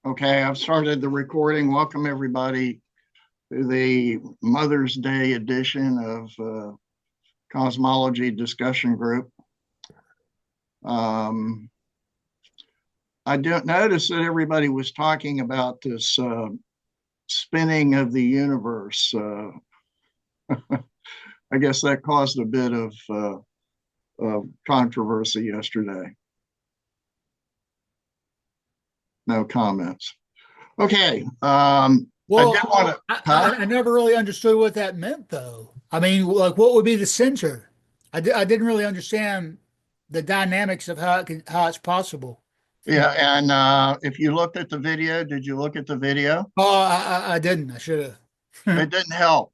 Okay, I've started the recording. Welcome everybody to the Mother's Day edition of Cosmology Discussion Group. I don't notice that everybody was talking about this spinning of the universe. I guess that caused a bit of controversy yesterday. No comments. Okay. Well, I did want to. I never really understood what that meant, though. I mean, like, what would be the center? I didn't really understand the dynamics of how it's possible. Yeah, and if you looked at the video, did you look at the video? Oh, I didn't. I should have. It didn't help.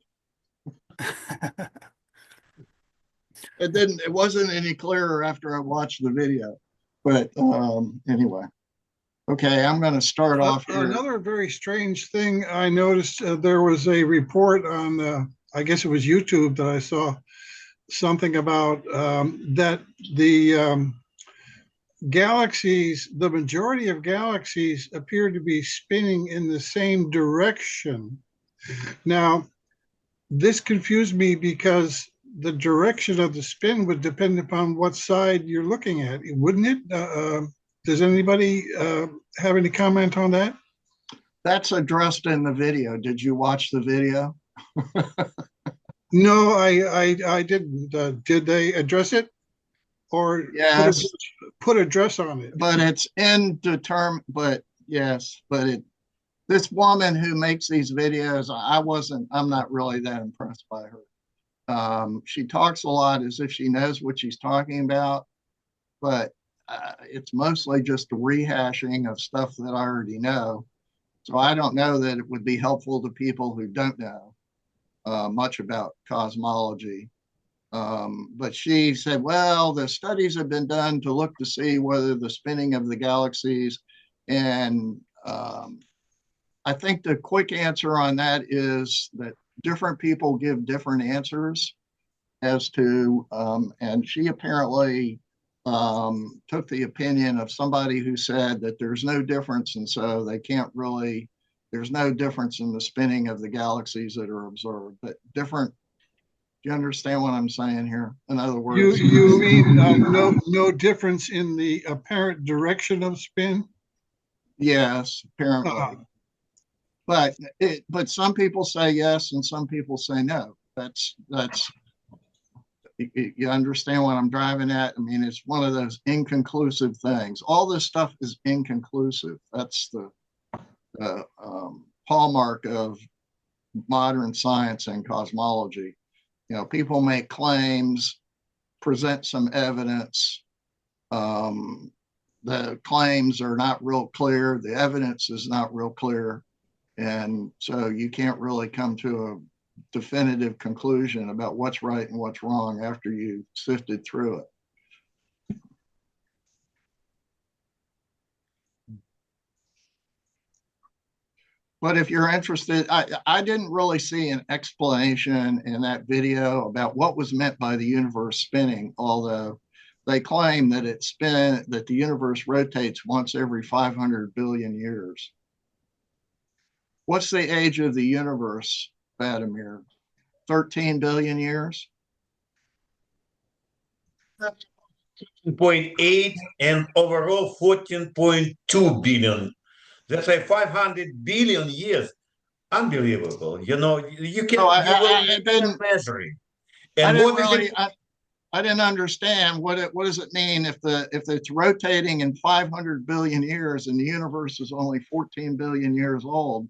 It didn't. It wasn't any clearer after I watched the video. But anyway, okay, I'm going to start off here. Another very strange thing I noticed, there was a report on, I guess it was YouTube, that I saw something about that the galaxies, the majority of galaxies appear to be spinning in the same direction. Now, this confused me because the direction of the spin would depend upon what side you're looking at, wouldn't it? Does anybody have any comment on that? That's addressed in the video. Did you watch the video? No, I didn't. Did they address it? Or yes, put a dress on it? But it's indeterminate. But yes, but this woman who makes these videos, I'm not really that impressed by her. She talks a lot as if she knows what she's talking about, but it's mostly just a rehashing of stuff that I already know. So I don't know that it would be helpful to people who don't know much about cosmology. But she said, well, the studies have been done to look to see whether the spinning of the galaxies, and I think the quick answer on that is that different people give different answers as to, and she apparently took the opinion of somebody who said that there's no difference, and so they can't really, there's no difference in the spinning of the galaxies that are observed, but different. Do you understand what I'm saying here? In other words, you mean no difference in the apparent direction of spin? Yes, apparently. But some people say yes and some people say no. That's you understand what I'm driving at? I mean, it's one of those inconclusive things. All this stuff is inconclusive. That's the hallmark of modern science and cosmology. You know, people make claims, present some evidence. The claims are not real clear. The evidence is not real clear. And so you can't really come to a definitive conclusion about what's right and what's wrong after you sifted through it. But if you're interested, I didn't really see an explanation in that video about what was meant by the universe spinning, although they claim that that the universe rotates once every 500 billion years. What's the age of the universe, Vladimir? 13 billion years? 0.8 and overall 14.2 billion. That's like 500 billion years. Unbelievable. You know, you can measure it. And I didn't understand what does it mean if it's rotating in 500 billion years and the universe is only 14 billion years old.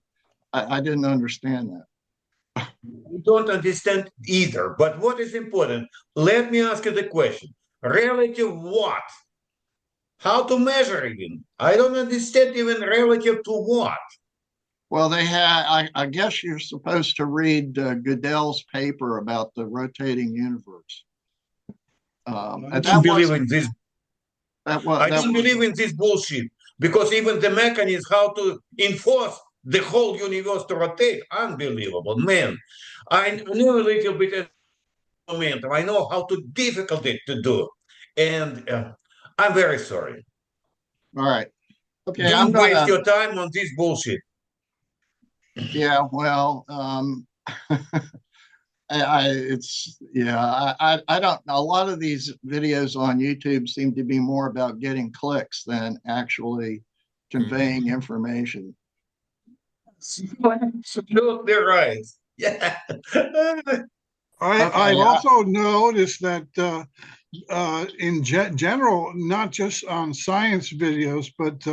I didn't understand that. We don't understand either. But what is important? Let me ask you the question. Relative what? How to measure it? I don't understand even relative to what. Well, they had, I guess you're supposed to read Goodell's paper about the rotating universe. I don't believe in this. I don't believe in this bullshit, because even the mechanism how to enforce the whole universe to rotate, unbelievable, man. I know a little bit of momentum. I know how difficult it to do, and I'm very sorry. All right. Okay, Don't waste your time on this bullshit. Yeah, well, I don't, a lot of these videos on YouTube seem to be more about getting clicks than actually conveying information. Absolutely right. Yeah. I've also noticed that in general, not just on science videos, but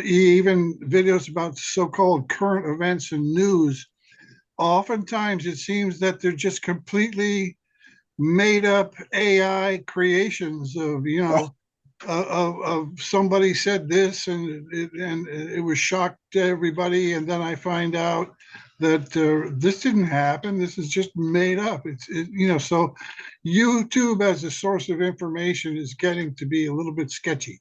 even videos about so-called current events and news, oftentimes it seems that they're just completely made up AI creations of, of somebody said this and it was shocked to everybody. And then I find out that this didn't happen. This is just made up. So YouTube as a source of information is getting to be a little bit sketchy.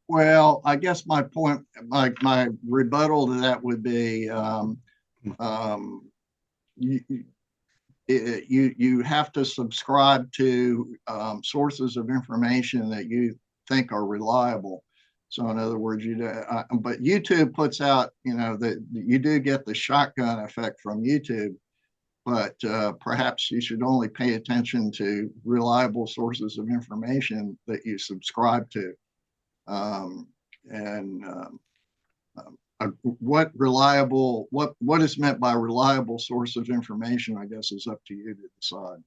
Well, I guess my point, my rebuttal to that would be, you have to subscribe to sources of information that you think are reliable. So in other words, but YouTube puts out, that you do get the shotgun effect from YouTube, but perhaps you should only pay attention to reliable sources of information that you subscribe to. What is meant by reliable source of information, I guess, is up to you to decide.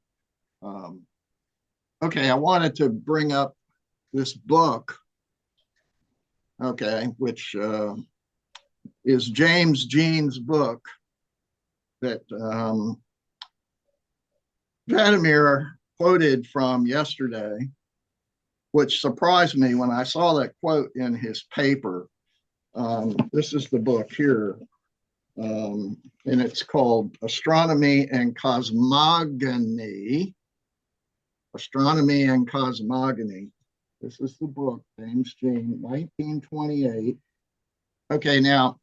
Okay, I wanted to bring up this book, okay, which is James Jean's book that Vladimir quoted from yesterday, which surprised me when I saw that quote in his paper. This is the book here, and it's called Astronomy and Cosmogony. Astronomy and Cosmogony. This is the book, James Jean, 1928. Okay, now,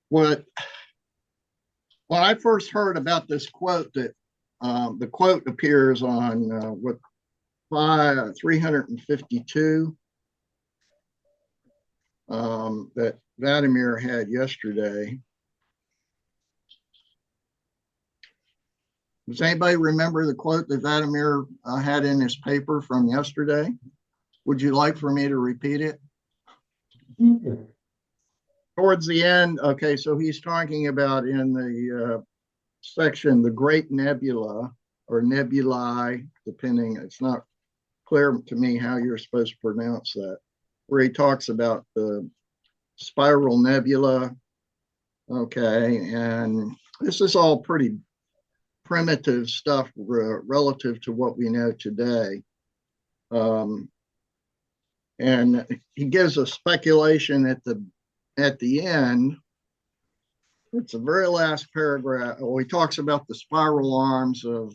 when I first heard about this quote, that the quote appears on 352 that Vladimir had yesterday. Does anybody remember the quote that Vladimir had in his paper from yesterday? Would you like for me to repeat it? Mm-hmm. Towards the end, okay, so he's talking about in the section, the Great Nebula, or nebulae, depending, it's not clear to me how you're supposed to pronounce that, where he talks about the spiral nebula. Okay, and this is all pretty primitive stuff relative to what we know today. And he gives a speculation at the end. It's the very last paragraph. Well, he talks about the spiral arms of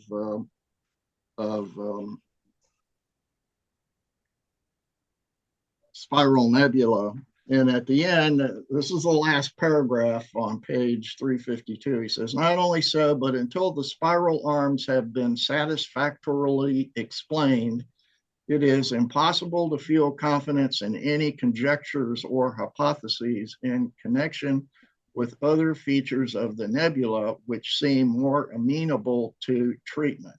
spiral nebula. And at the end, this is the last paragraph on page 352. He says, not only so, but until the spiral arms have been satisfactorily explained, it is impossible to feel confidence in any conjectures or hypotheses in connection with other features of the nebula which seem more amenable to treatment.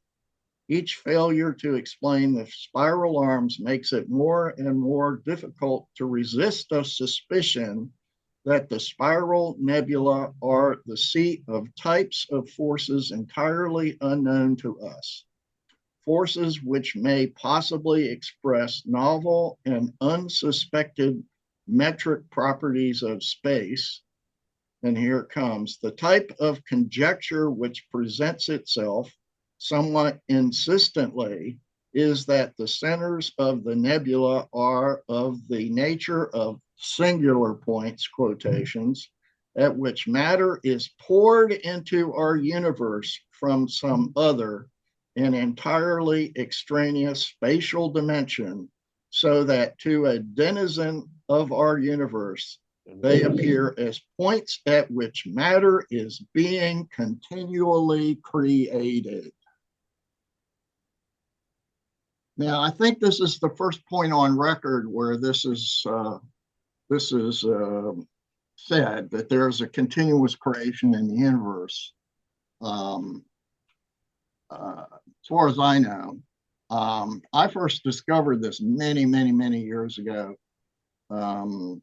Each failure to explain the spiral arms makes it more and more difficult to resist the suspicion that the spiral nebula are the seat of types of forces entirely unknown to us. Forces which may possibly express novel and unsuspected metric properties of space. And here it comes. The type of conjecture which presents itself somewhat insistently is that the centers of the nebula are of the nature of singular points, quotations, at which matter is poured into our universe from some other and entirely extraneous spatial dimension, so that to a denizen of our universe, they appear as points at which matter is being continually created. Now, I think this is the first point on record where this is said that there is a continuous creation in the universe. As far as I know, I first discovered this many, many, many years ago. And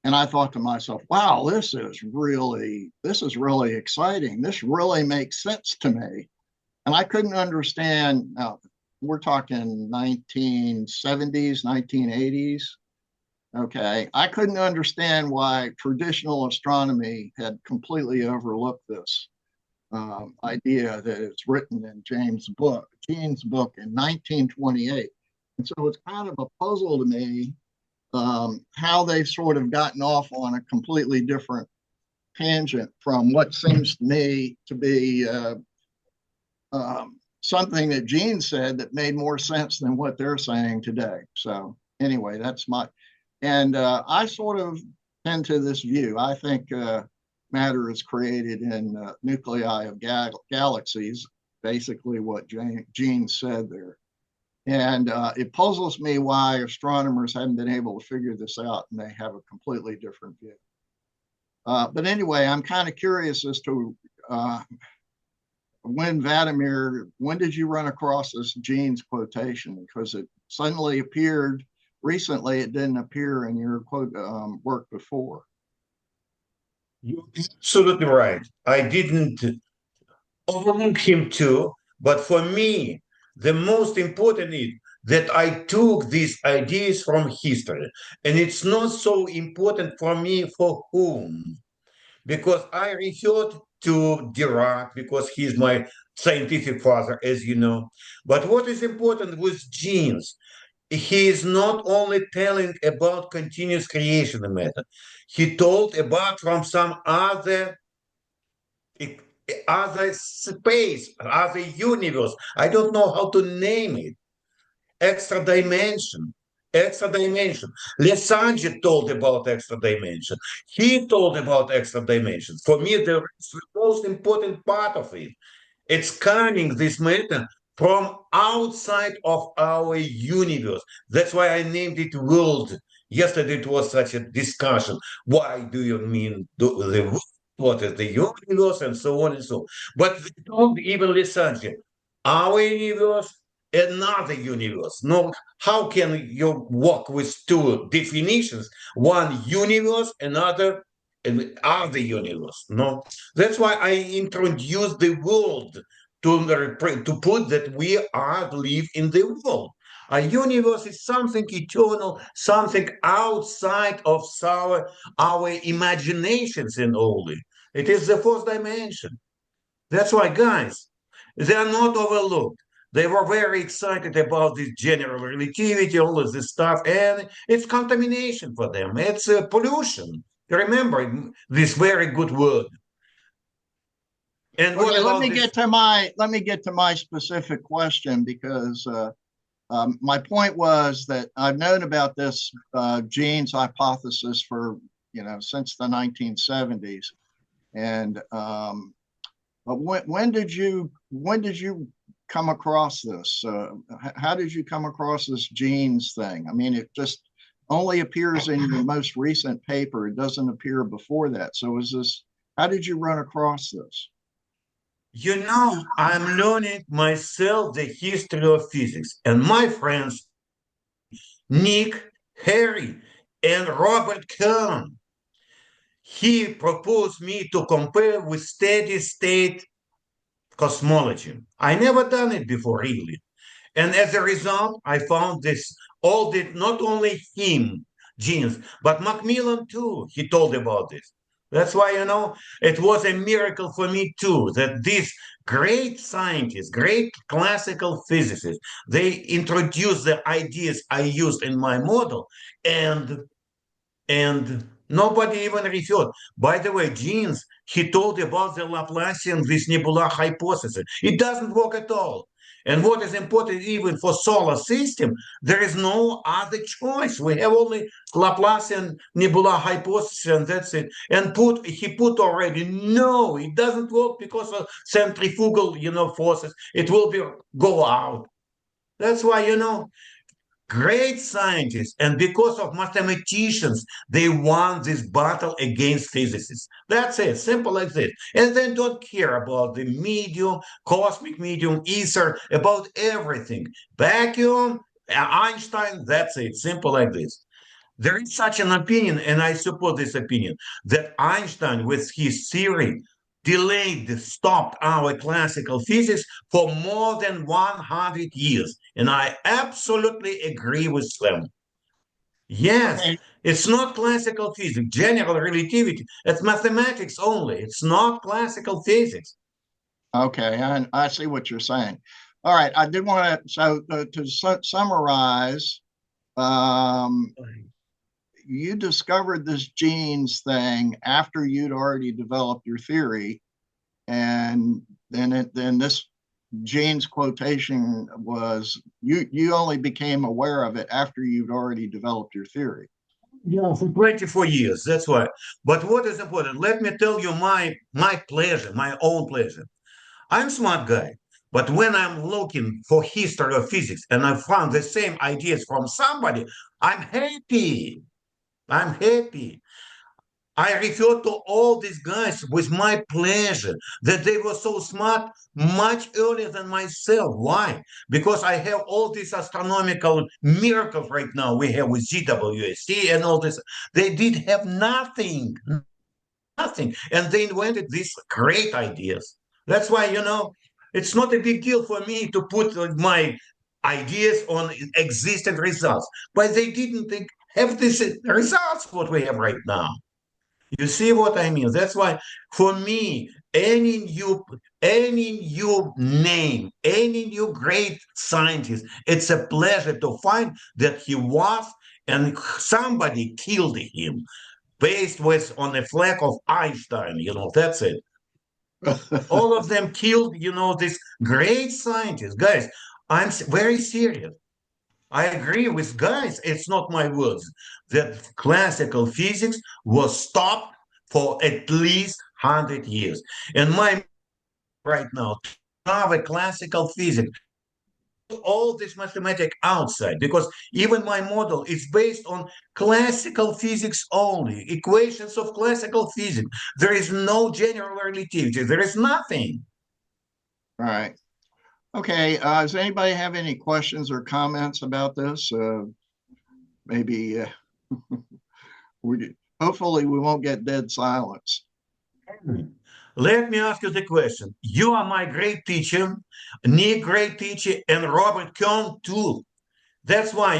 I thought to myself, wow, this is really exciting. This really makes sense to me. And I couldn't understand, now we're talking 1970s, 1980s. Okay. I couldn't understand why traditional astronomy had completely overlooked this idea that it's written in Gene's book in 1928. And so it's kind of a puzzle to me how they've sort of gotten off on a completely different tangent from what seems to me to be something that Gene said that made more sense than what they're saying today. So anyway, that's my, and I sort of tend to this view. I think matter is created in nuclei of galaxies, basically what Gene said there. And it puzzles me why astronomers haven't been able to figure this out and they have a completely different view. But anyway, I'm kind of curious as to when did you run across this Gene's quotation? Because it suddenly appeared recently, it didn't appear in your work before. You're absolutely right. I didn't overlook him too, but for me, the most important is that I took these ideas from history, and it's not so important for me for whom, because I referred to Dirac because he's my scientific father, as you know. But what is important with genes? He is not only telling about continuous creation of matter, he told about from some other space, other universe. I don't know how to name it. Extra dimension. Extra dimension. Lesage told about extra dimension. He told about extra dimension. For me, the most important part of it. It's scanning this matter from outside of our universe. That's why I named it world. Yesterday it was such a discussion. Why do you mean the world? What is the universe and so on and so on. But they don't even listen. Our universe, another universe. No, how can you work with two definitions? One universe, another other universe. No, that's why I introduced the world to put that we are live in the world. A universe is something eternal, something outside of our imaginations and only. It is the fourth dimension. That's why, guys, they are not overlooked. They were very excited about this general relativity, all of this stuff, and it's contamination for them. It's pollution. Remember this very good word. And okay, let me get to my specific question, because my point was that I've known about this genes hypothesis for since the 1970s, and but when did you come across this? How did you come across this genes thing? I mean, it just only appears in your most recent paper. It doesn't appear before that. So how did you run across this? I'm learning myself the history of physics, and my friends, Nick, Harry, and Robert Kahn, he proposed me to compare with steady state cosmology. I never done it before, really. And as a result, I found not only him, genes, but Macmillan too, he told about this. That's why, it was a miracle for me too, that these great scientists, great classical physicists, they introduced the ideas I used in my model, and nobody even referred. By the way, genes, he told about the Laplacian, this nebula hypothesis. It doesn't work at all. And what is important even for solar system, there is no other choice. We have only Laplacian nebula hypothesis, and that's it. And he put already, no, it doesn't work because of centrifugal, forces. It will go out. That's why, great scientists, and because of mathematicians, they won this battle against physicists. That's it, simple as this. And they don't care about the medium, cosmic medium, ether, about everything. Vacuum, Einstein, that's it, simple like this. There is such an opinion, and I support this opinion, that Einstein, with his theory, stopped our classical physics for more than 100 years. And I absolutely agree with them. Yes, Okay. it's not classical physics, general relativity. It's mathematics only. It's not classical physics. Okay, I see what you're saying. All right, I did want to summarize. Um, you discovered this genes thing after you'd already developed your theory, and then this genes quotation was you only became aware of it after you'd already developed your theory. Yeah, for 24 years. That's why. But what is important? Let me tell you my pleasure, my own pleasure. I'm a smart guy, but when I'm looking for history of physics and I found the same ideas from somebody, I'm happy. I'm happy. I refer to all these guys with my pleasure that they were so smart much earlier than myself. Why? Because I have all these astronomical miracles right now. We have with GWST and all this. They did have nothing, nothing. And they invented these great ideas. That's why, it's not a big deal for me to put my ideas on existing results. But they didn't have these results what we have right now. You see what I mean? That's why, for me, any new name, any new great scientist, it's a pleasure to find that he was, and somebody killed him based on a flag of Einstein. That's it. All of them killed, this great scientist. Guys, I'm very serious. I agree with guys, it's not my words, that classical physics was stopped for at least 100 years. And my right now, to have a classical physics, all this mathematics outside, because even my model is based on classical physics only, equations of classical physics. There is no general relativity. There is nothing. All right. Okay. Does anybody have any questions or comments about this? Maybe hopefully we won't get dead silence. Let me ask you the question. You are my great teacher, Nick, great teacher, and Robert Cohn too. That's why,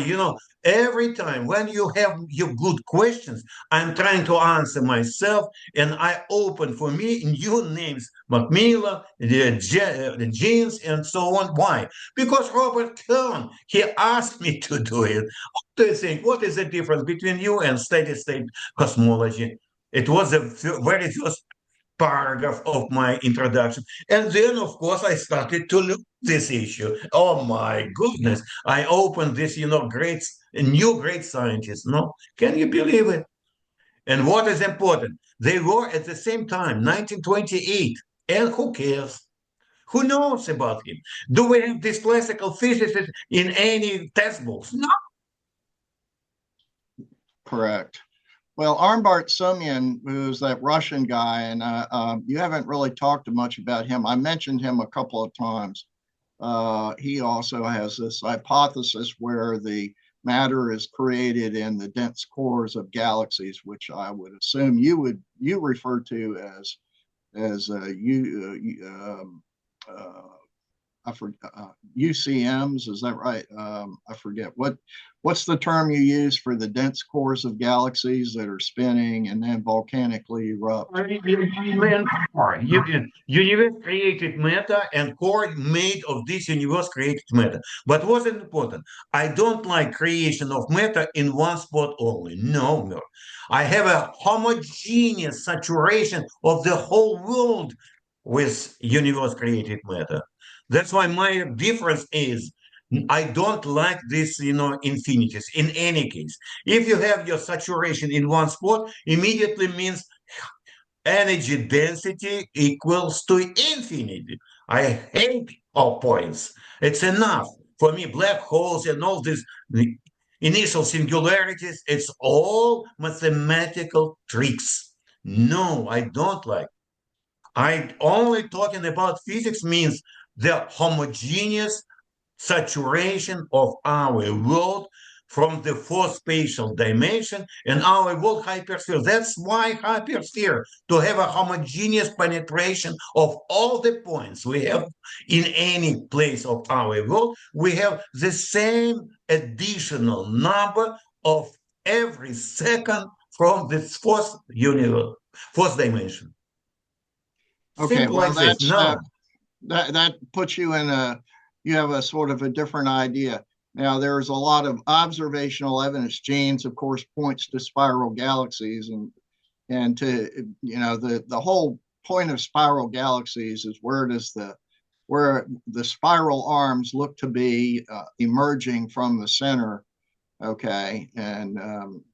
every time when you have your good questions, I'm trying to answer myself, and I open for me new names, Macmillan, the Jeans, and so on. Why? Because Robert Cohn, he asked me to do it. What do you think? What is the difference between you and steady state cosmology? It was the very first paragraph of my introduction. And then, of course, I started to look this issue. Oh my goodness. I opened this, new great scientist. No, can you believe it? And what is important? They were at the same time, 1928. And who cares? Who knows about him? Do we have these classical physicists in any textbooks? No. Correct. Well, Armbart Semyon, who's that Russian guy, and you haven't really talked much about him. I mentioned him a couple of times. He also has this hypothesis where the matter is created in the dense cores of galaxies, which I would assume you refer to as UCMs. Is that right? I forget what's the term you use for the dense cores of galaxies that are spinning and then volcanically erupt. Universe created matter, and core made of this universe created matter. But what's important? I don't like creation of matter in one spot only. No. I have a homogeneous saturation of the whole world with universe created matter. That's why my difference is I don't like this, infinities in any case. If you have your saturation in one spot, immediately means energy density equals to infinity. I hate all points. It's enough. for me, black holes and all these initial singularities, it's all mathematical tricks. No, I don't like. I only talking about physics means the homogeneous saturation of our world from the fourth spatial dimension and our world hypersphere. That's why hypersphere, to have a homogeneous penetration of all the points we have in any place of our world, we have the same additional number of every second from this fourth universe, fourth dimension. Okay, Simple well, like this. that's No. that puts you in you have a sort of a different idea. Now, there's a lot of observational evidence. James, of course, points to spiral galaxies, and to, you know, the whole point of spiral galaxies is where the spiral arms look to be emerging from the center. Okay, and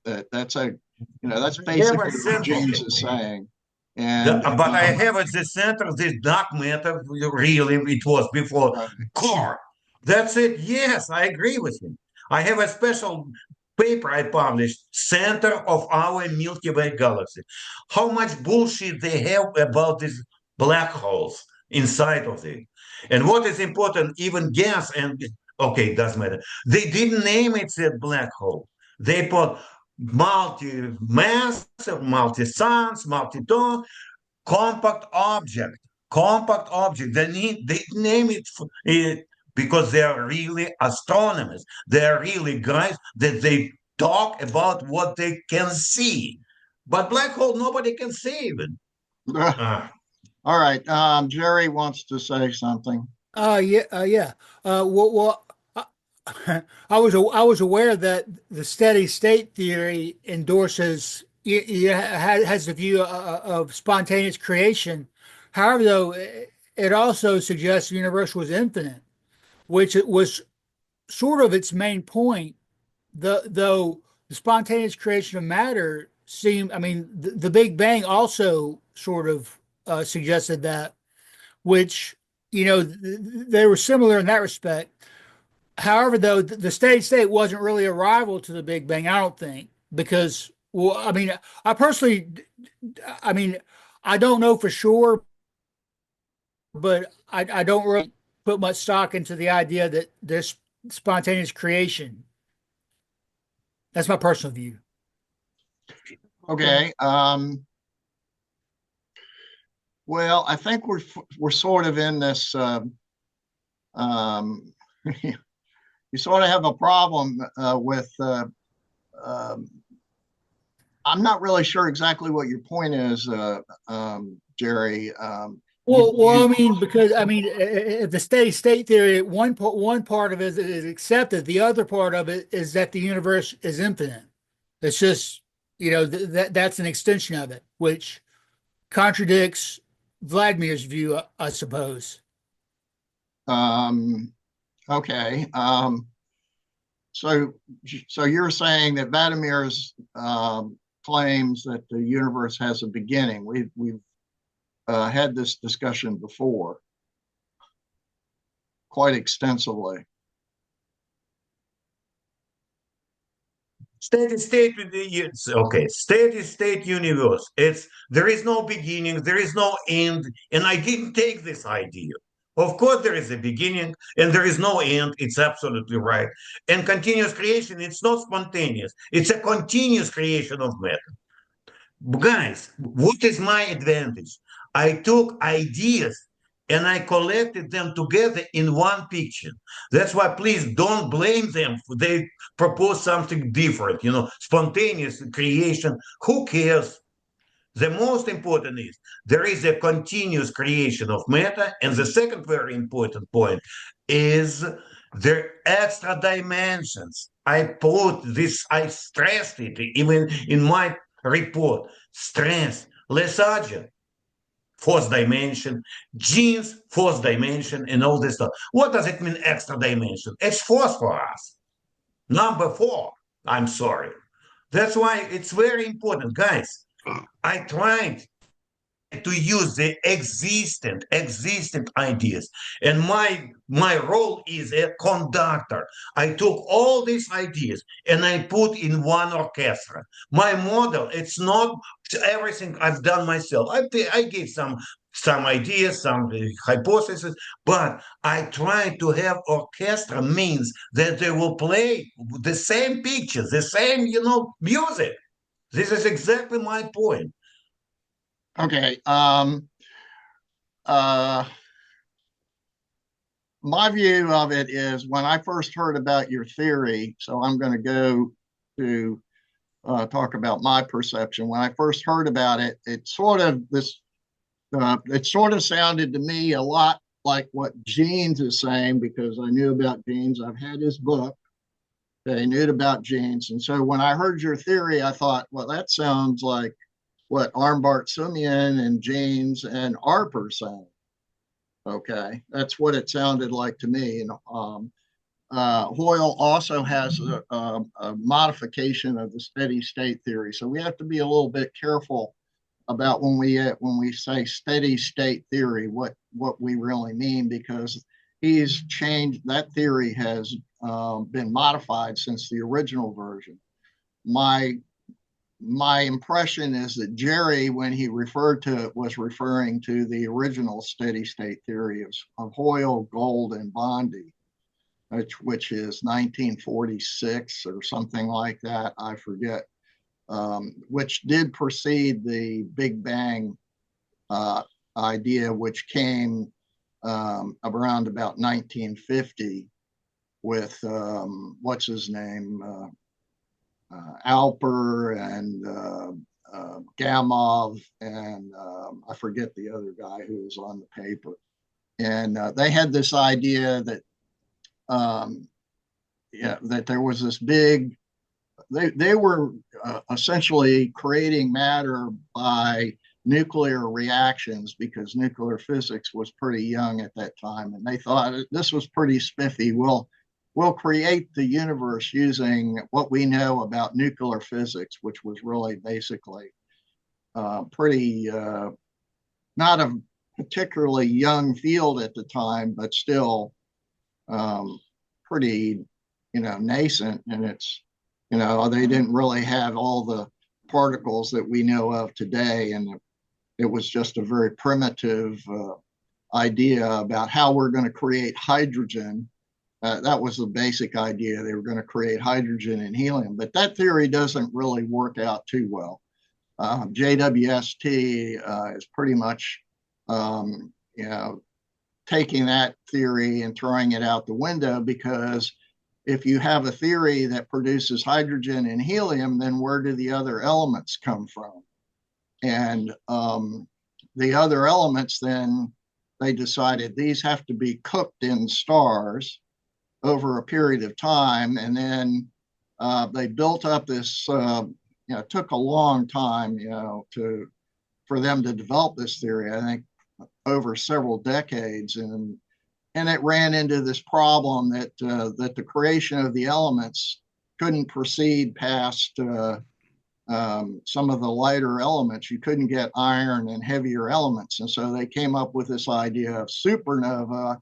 that's basically what James is saying. And But I have at the center this dark matter, really, it was before core. That's it. Yes, I agree with him. I have a special paper I published, Center of our Milky Way galaxy. How much bullshit they have about these black holes inside of it. And what is important, even gas and, okay, doesn't matter. They didn't name it a black hole. They put multi-mass, multi-suns, multi-tone, compact object. Compact object. They name it because they are really astronomers. They are really guys that they talk about what they can see. But black hole, nobody can see even. All right. Jerry wants to say something. Yeah. Well, I was aware that the steady state theory endorses has the view of spontaneous creation. However, though, it also suggests the universe was infinite, which it was sort of its main point. Though the spontaneous creation of matter seemed, I mean, the Big Bang also sort of suggested that, which, you know, they were similar in that respect. However, though, the steady state wasn't really a rival to the Big Bang, I don't think, because, well, I mean, I personally, I mean, I don't know for sure, but I don't really put much stock into the idea that there's spontaneous creation. That's my personal view. Okay. Well, I think we're sort of in this. You sort of have a problem with. I'm not really sure exactly what your point is, Jerry. Well, I mean, because I mean, if the steady state theory, one part of it is accepted. The other part of it is that the universe is infinite. It's just, you know, that's an extension of it, which contradicts Vladimir's view, I suppose. Okay. So you're saying that Vladimir's claims that the universe has a beginning. We've had this discussion before quite extensively. Steady state, okay. Steady state universe. There is no beginning, there is no end, and I didn't take this idea. Of course, there is a beginning and there is no end. It's absolutely right. And continuous creation, it's not spontaneous. It's a continuous creation of matter. Guys, what is my advantage? I took ideas and I collected them together in one picture. That's why please don't blame them. They propose something different, you know, spontaneous creation. Who cares? The most important is there is a continuous creation of matter. And the second very important point is the extra dimensions. I stressed it even in my report. Stress, lethargy, fourth dimension, genes, fourth dimension, and all this stuff. What does it mean, extra dimension? It's fourth for us. Number 4. I'm sorry. That's why it's very important, guys. I tried to use the existing ideas, and my role is a conductor. I took all these ideas and I put in one orchestra. My model, it's not everything I've done myself. I gave some ideas, some hypotheses, but I try to have orchestra means that they will play the same pictures, the same music. This is exactly my point. Okay. My view of it is when I first heard about your theory, so I'm going to go to talk about my perception. When I first heard about it, it sort of sounded to me a lot like what Jeans is saying, because I knew about Jeans. I've had his book. I knew about Jeans. And so when I heard your theory, I thought, well, that sounds like what Armbart Simeon and Jeans and Arp are saying. Okay, that's what it sounded like to me. And Hoyle also has a modification of the steady state theory, so we have to be a little bit careful about when we say steady state theory, what we really mean, because he's changed. That theory has been modified since the original version. My impression is that Jerry, when he referred to it, was referring to the original steady state theory of Hoyle, Gold, and Bondi, which is 1946 or something like that. I forget, which did precede the Big Bang idea, which came around about 1950 with what's his name? Alper and Gamov, and I forget the other guy who was on the paper. And they had this idea that, that there was this big, they were essentially creating matter by nuclear reactions, because nuclear physics was pretty young at that time. And they thought this was pretty spiffy. We'll create the universe using what we know about nuclear physics, which was really basically pretty, not a particularly young field at the time, but still pretty, nascent. And it's, they didn't really have all the particles that we know of today. And it was just a very primitive idea about how we're going to create hydrogen. That was the basic idea. They were going to create hydrogen and helium, but that theory doesn't really work out too well. JWST is pretty much, taking that theory and throwing it out the window, because if you have a theory that produces hydrogen and helium, then where do the other elements come from? And the other elements, then they decided these have to be cooked in stars over a period of time. And then they built up this, it took a long time, for them to develop this theory, I think over several decades. And it ran into this problem that the creation of the elements couldn't proceed past some of the lighter elements. You couldn't get iron and heavier elements. And so they came up with this idea of supernova.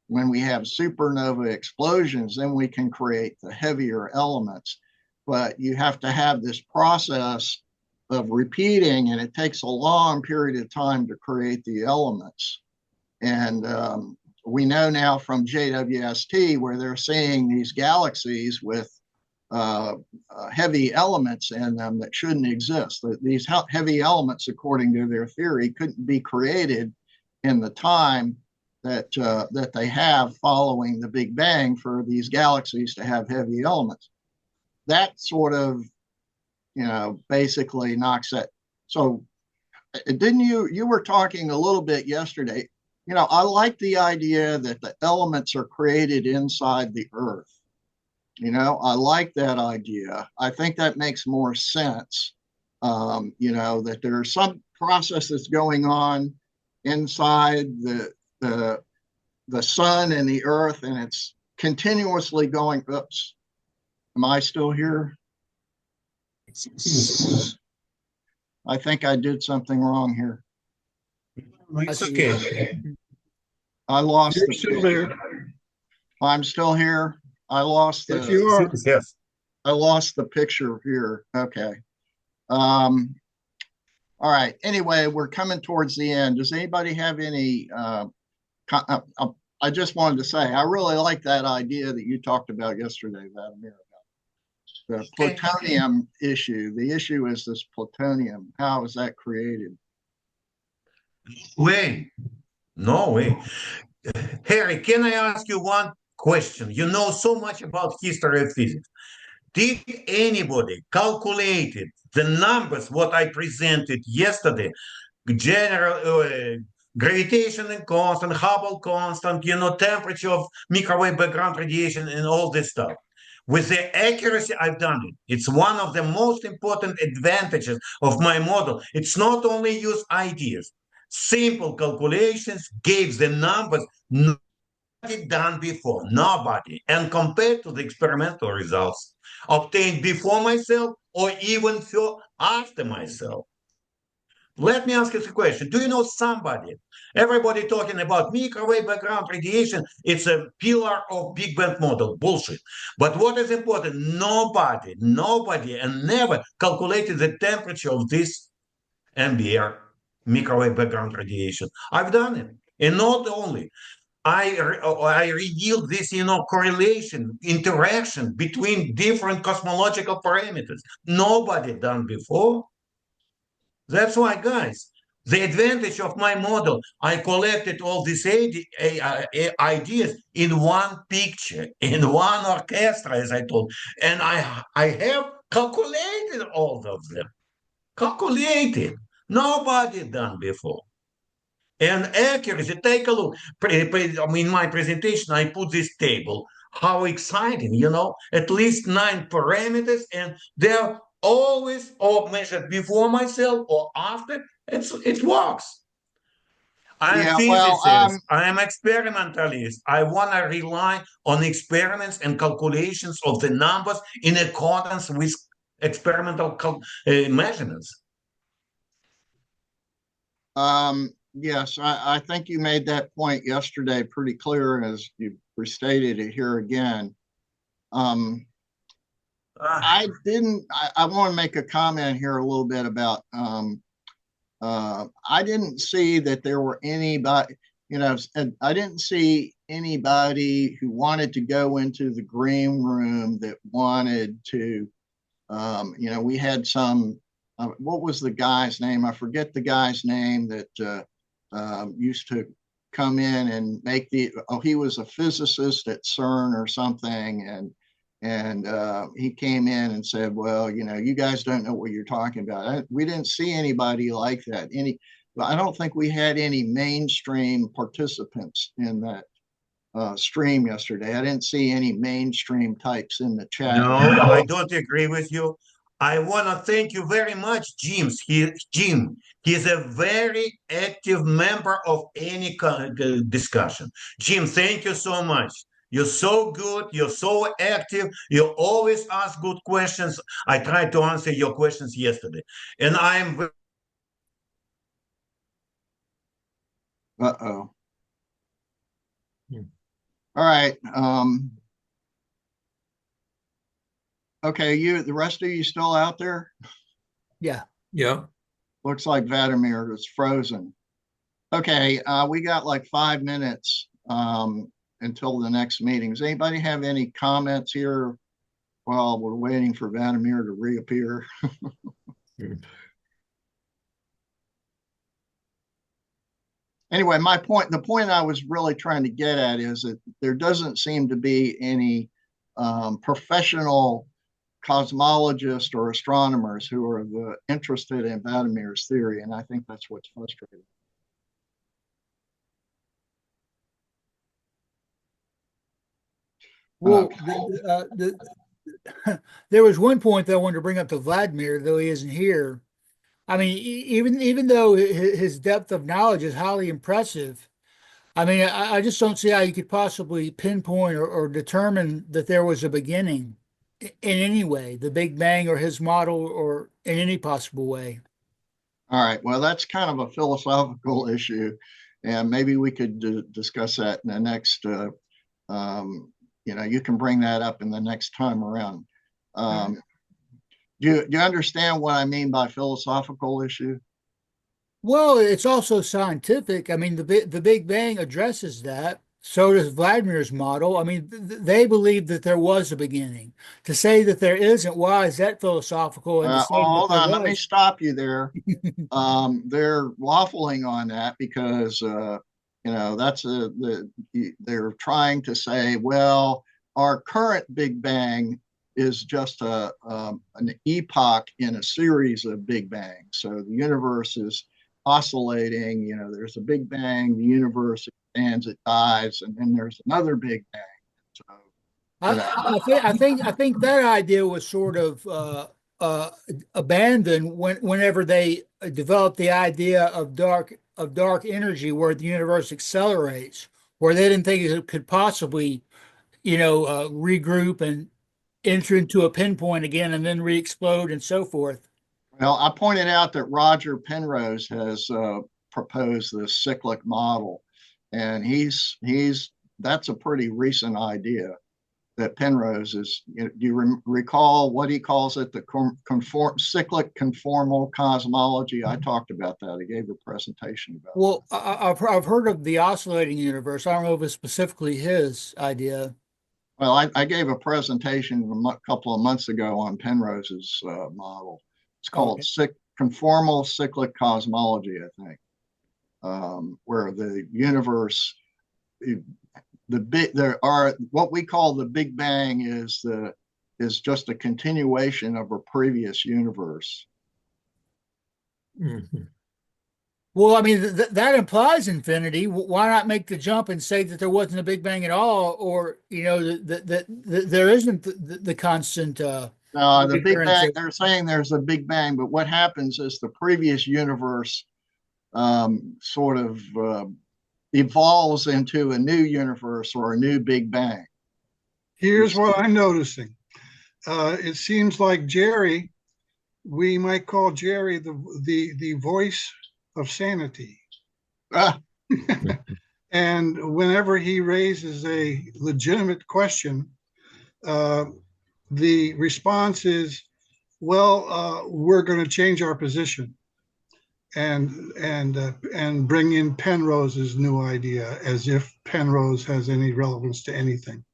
When we have supernova explosions, then we can create the heavier elements. But you have to have this process of repeating, and it takes a long period of time to create the elements. And we know now from JWST, where they're seeing these galaxies with heavy elements in them that shouldn't exist. These heavy elements, according to their theory, couldn't be created in the time that they have following the Big Bang for these galaxies to have heavy elements. That sort of, basically knocks that. So didn't you were talking a little bit yesterday, I like the idea that the elements are created inside the Earth. I like that idea. I think that makes more sense. That there's some process that's going on inside the sun and the Earth, and it's continuously going. Oops, am I still here? I think I did something wrong here. It's I see you. okay. I lost You're the still picture. there. I'm still here. I lost Yes, the you are. Yes. I lost the picture here. Okay. Um, all right. Anyway, we're coming towards the end. Does anybody have any I just wanted to say I really like that idea that you talked about yesterday, Vladimir, about the plutonium issue. The issue is this plutonium. How is that created? Way. No way. Harry, can I ask you one question? You know so much about history of physics. Did anybody calculated the numbers what I presented yesterday? General gravitation and constant, Hubble constant, temperature of microwave background radiation and all this stuff. With the accuracy I've done it. It's one of the most important advantages of my model. It's not only use ideas. Simple calculations gave the numbers nobody done before, nobody. And compared to the experimental results obtained before myself or even after myself. Let me ask you a question. Do you know somebody? Everybody talking about microwave background radiation. It's a pillar of Big Bang model. Bullshit. But what is important? Nobody, and never calculated the temperature of this MBR, microwave background radiation. I've done it. And not only, I revealed this, correlation, interaction between different cosmological parameters. Nobody done before. That's why, guys, the advantage of my model, I collected all these ideas in one picture, in one orchestra, as I told, and I have calculated all of them. Calculated. Nobody done before. And accuracy, take a look. In my presentation, I put this table. How exciting, at least 9 parameters, and they're always or measured before myself or after. It works. I'm a Yeah, physicist. I am experimentalist. I want to rely on experiments and calculations of the numbers in accordance with experimental measurements. Yes, I think you made that point yesterday pretty clear as you restated it here again. I want to make a comment here a little bit about, I didn't see that there were anybody, I didn't see anybody who wanted to go into the green room that wanted to, we had some, what was the guy's name? I forget the guy's name that used to come in and make he was a physicist at CERN or something. And he came in and said, well, you guys don't know what you're talking about. We didn't see anybody like that. I don't think we had any mainstream participants in that stream yesterday. I didn't see any mainstream types in the chat. No, I don't agree with you. I want to thank you very much, Jim. He's a very active member of any kind of discussion. Jim, thank you so much. You're so good. You're so active. You always ask good questions. I tried to answer your questions yesterday. And I'm... Uh-oh. All right. Okay, the rest of you still out there? Yeah. Yeah. Looks like Vladimir is frozen. Okay, we got like 5 minutes until the next meeting. Does anybody have any comments here while we're waiting for Vladimir to reappear? Anyway, the point I was really trying to get at is that there doesn't seem to be any professional cosmologists or astronomers who are interested in Vladimir's theory, and I think that's what's frustrating. Well, there was one point that I wanted to bring up to Vladimir, though he isn't here. I mean, even though his depth of knowledge is highly impressive, I mean, I just don't see how you could possibly pinpoint or determine that there was a beginning in any way, the Big Bang or his model or in any possible way. All right. Well, that's kind of a philosophical issue, and maybe we could discuss that in the next. You can bring that up in the next time around. Do you understand what I mean by philosophical issue? Well, it's also scientific. I mean, the Big Bang addresses that. So does Vladimir's model. I mean, they believe that there was a beginning. To say that there isn't, why is that philosophical? And to say that Hold there on, let me was, stop you there. They're waffling on that because they're trying to say, well, our current Big Bang is just an epoch in a series of Big Bangs. So the universe is oscillating. There's a Big Bang, the universe expands, it dies, and then there's another Big Bang. So I think that idea was sort of abandoned whenever they developed the idea of dark energy, where the universe accelerates, where they didn't think it could possibly, regroup and enter into a pinpoint again and then re-explode and so forth. Well, I pointed out that Roger Penrose has proposed this cyclic model, and that's a pretty recent idea that Penrose is. Do you recall what he calls it? The cyclic conformal cosmology. I talked about that. I gave a presentation about. Well, I've heard of the oscillating universe. I don't know if it's specifically his idea. Well, I gave a presentation a couple of months ago on Penrose's model. It's called conformal cyclic cosmology, I think, where the universe, there are what we call the Big Bang is just a continuation of a previous universe. Mm-hmm. Well, I mean, that implies infinity. Why not make the jump and say that there wasn't a Big Bang at all, or that there isn't the constant. No, the Big Bang. They're saying there's a Big Bang, but what happens is the previous universe sort of evolves into a new universe or a new Big Bang. Here's what I'm noticing. It seems like Jerry. We might call Jerry the voice of sanity. And whenever he raises a legitimate question, the response is, well, we're going to change our position and bring in Penrose's new idea, as if Penrose has any relevance to anything.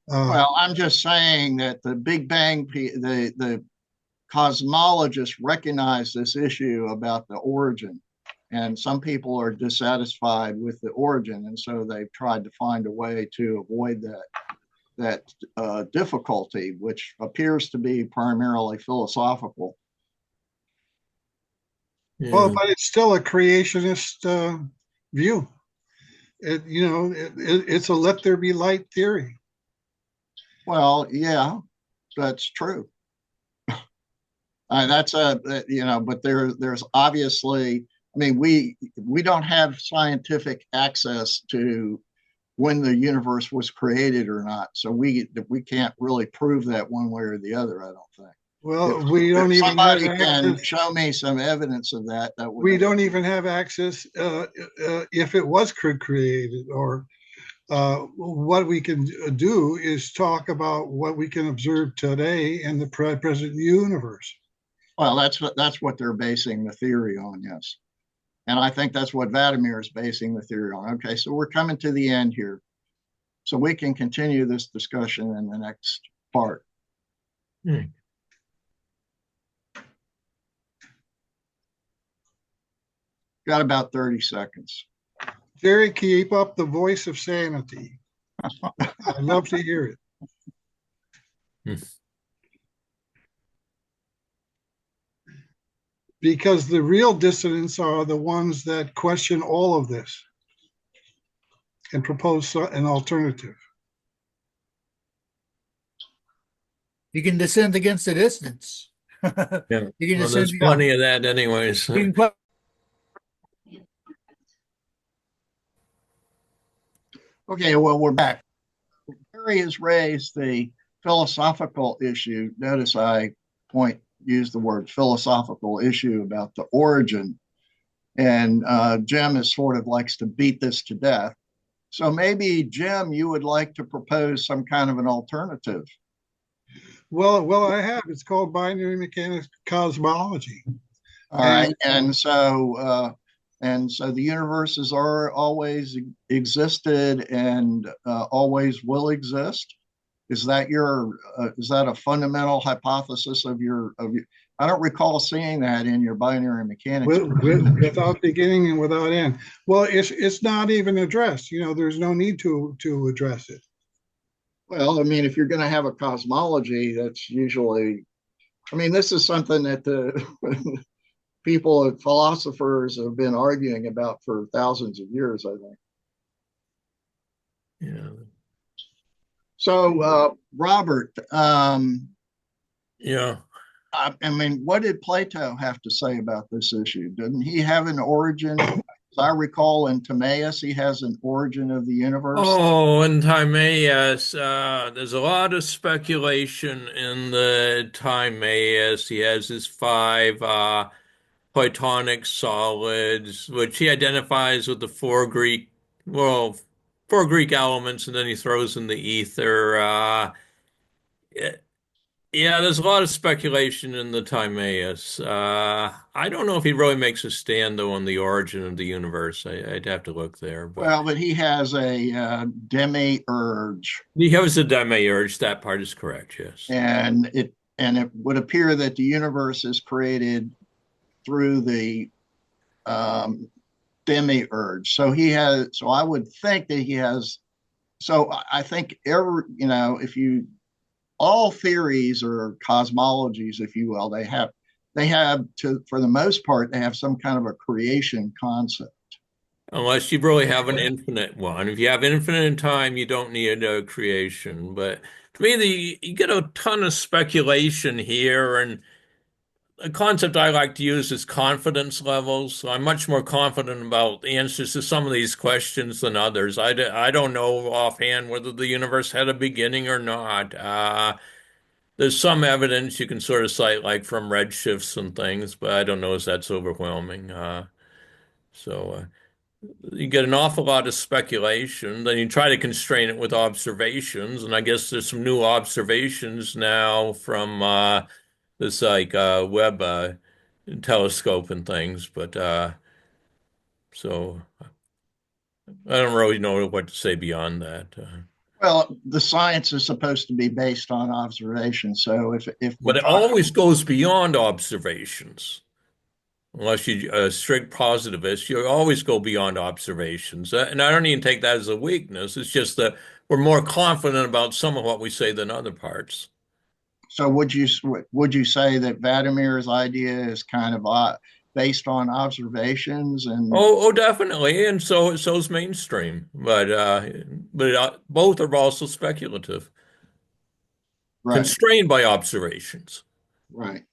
Well, I'm just saying that the Big Bang, the cosmologists recognize this issue about the origin, and some people are dissatisfied with the origin, and so they've tried to find a way to avoid that difficulty, which appears to be primarily philosophical. Yeah. Well, but it's still a creationist view. It's a let there be light theory. Well, yeah, that's true. But there's obviously, I mean, we don't have scientific access to when the universe was created or not, so we can't really prove that one way or the other. I don't think. Well, we don't even. Somebody can show me some evidence of that. We don't even have access if it was created, or what we can do is talk about what we can observe today in the present universe. Well, that's what they're basing the theory on, yes. And I think that's what Vladimir is basing the theory on. Okay, so we're coming to the end here. So we can continue this discussion in the next part. Got about 30 seconds. Jerry, keep up the voice of sanity. I'd love to hear it. Because the real dissidents are the ones that question all of this and propose an alternative. You can dissent against the distance. Yeah. Well, there's plenty of that anyways. Okay, well, we're back. Jerry has raised the philosophical issue. Notice I point use the word philosophical issue about the origin. And Jim is sort of likes to beat this to death. So maybe, Jim, you would like to propose some kind of an alternative. Well, I have. It's called binary mechanics cosmology. All right, and so the universes are always existed and always will exist. Is that a fundamental hypothesis of your? I don't recall seeing that in your binary mechanics. Without beginning and without end. Well, it's not even addressed. There's no need to address it. Well, I mean, if you're going to have a cosmology, that's usually, I mean, this is something that the people, philosophers have been arguing about for thousands of years, I think. Yeah. So, Robert, Yeah. I mean, what did Plato have to say about this issue? Didn't he have an origin? As I recall, in Timaeus, he has an origin of the universe. Oh, in Timaeus, there's a lot of speculation in the Timaeus. He has his five Platonic solids, which he identifies with the four Greek elements, and then he throws in the ether. Yeah, there's a lot of speculation in the Timaeus. I don't know if he really makes a stand, though, on the origin of the universe. I'd have to look there. Well, but he has a demiurge. He has a demiurge. That part is correct, yes. And it would appear that the universe is created through the demiurge. So I would think that he has. So I think all theories or cosmologies, if you will, they have for the most part, they have some kind of a creation concept. Unless you really have an infinite one. If you have infinite in time, you don't need a creation. But to me, you get a ton of speculation here, and a concept I like to use is confidence levels. So I'm much more confident about answers to some of these questions than others. I don't know offhand whether the universe had a beginning or not. There's some evidence you can sort of cite, like from redshifts and things, but I don't know if that's overwhelming. So you get an awful lot of speculation. Then you try to constrain it with observations, and I guess there's some new observations now from this Webb telescope and things. But so I don't really know what to say beyond that. Well, the science is supposed to be based on observation. So but it always goes beyond observations. Unless you're a strict positivist, you always go beyond observations. And I don't even take that as a weakness. It's just that we're more confident about some of what we say than other parts. So would you say that Vladimir's idea is kind of based on observations? And oh, definitely. And so's mainstream. But both are also speculative, right. Constrained by observations. Right.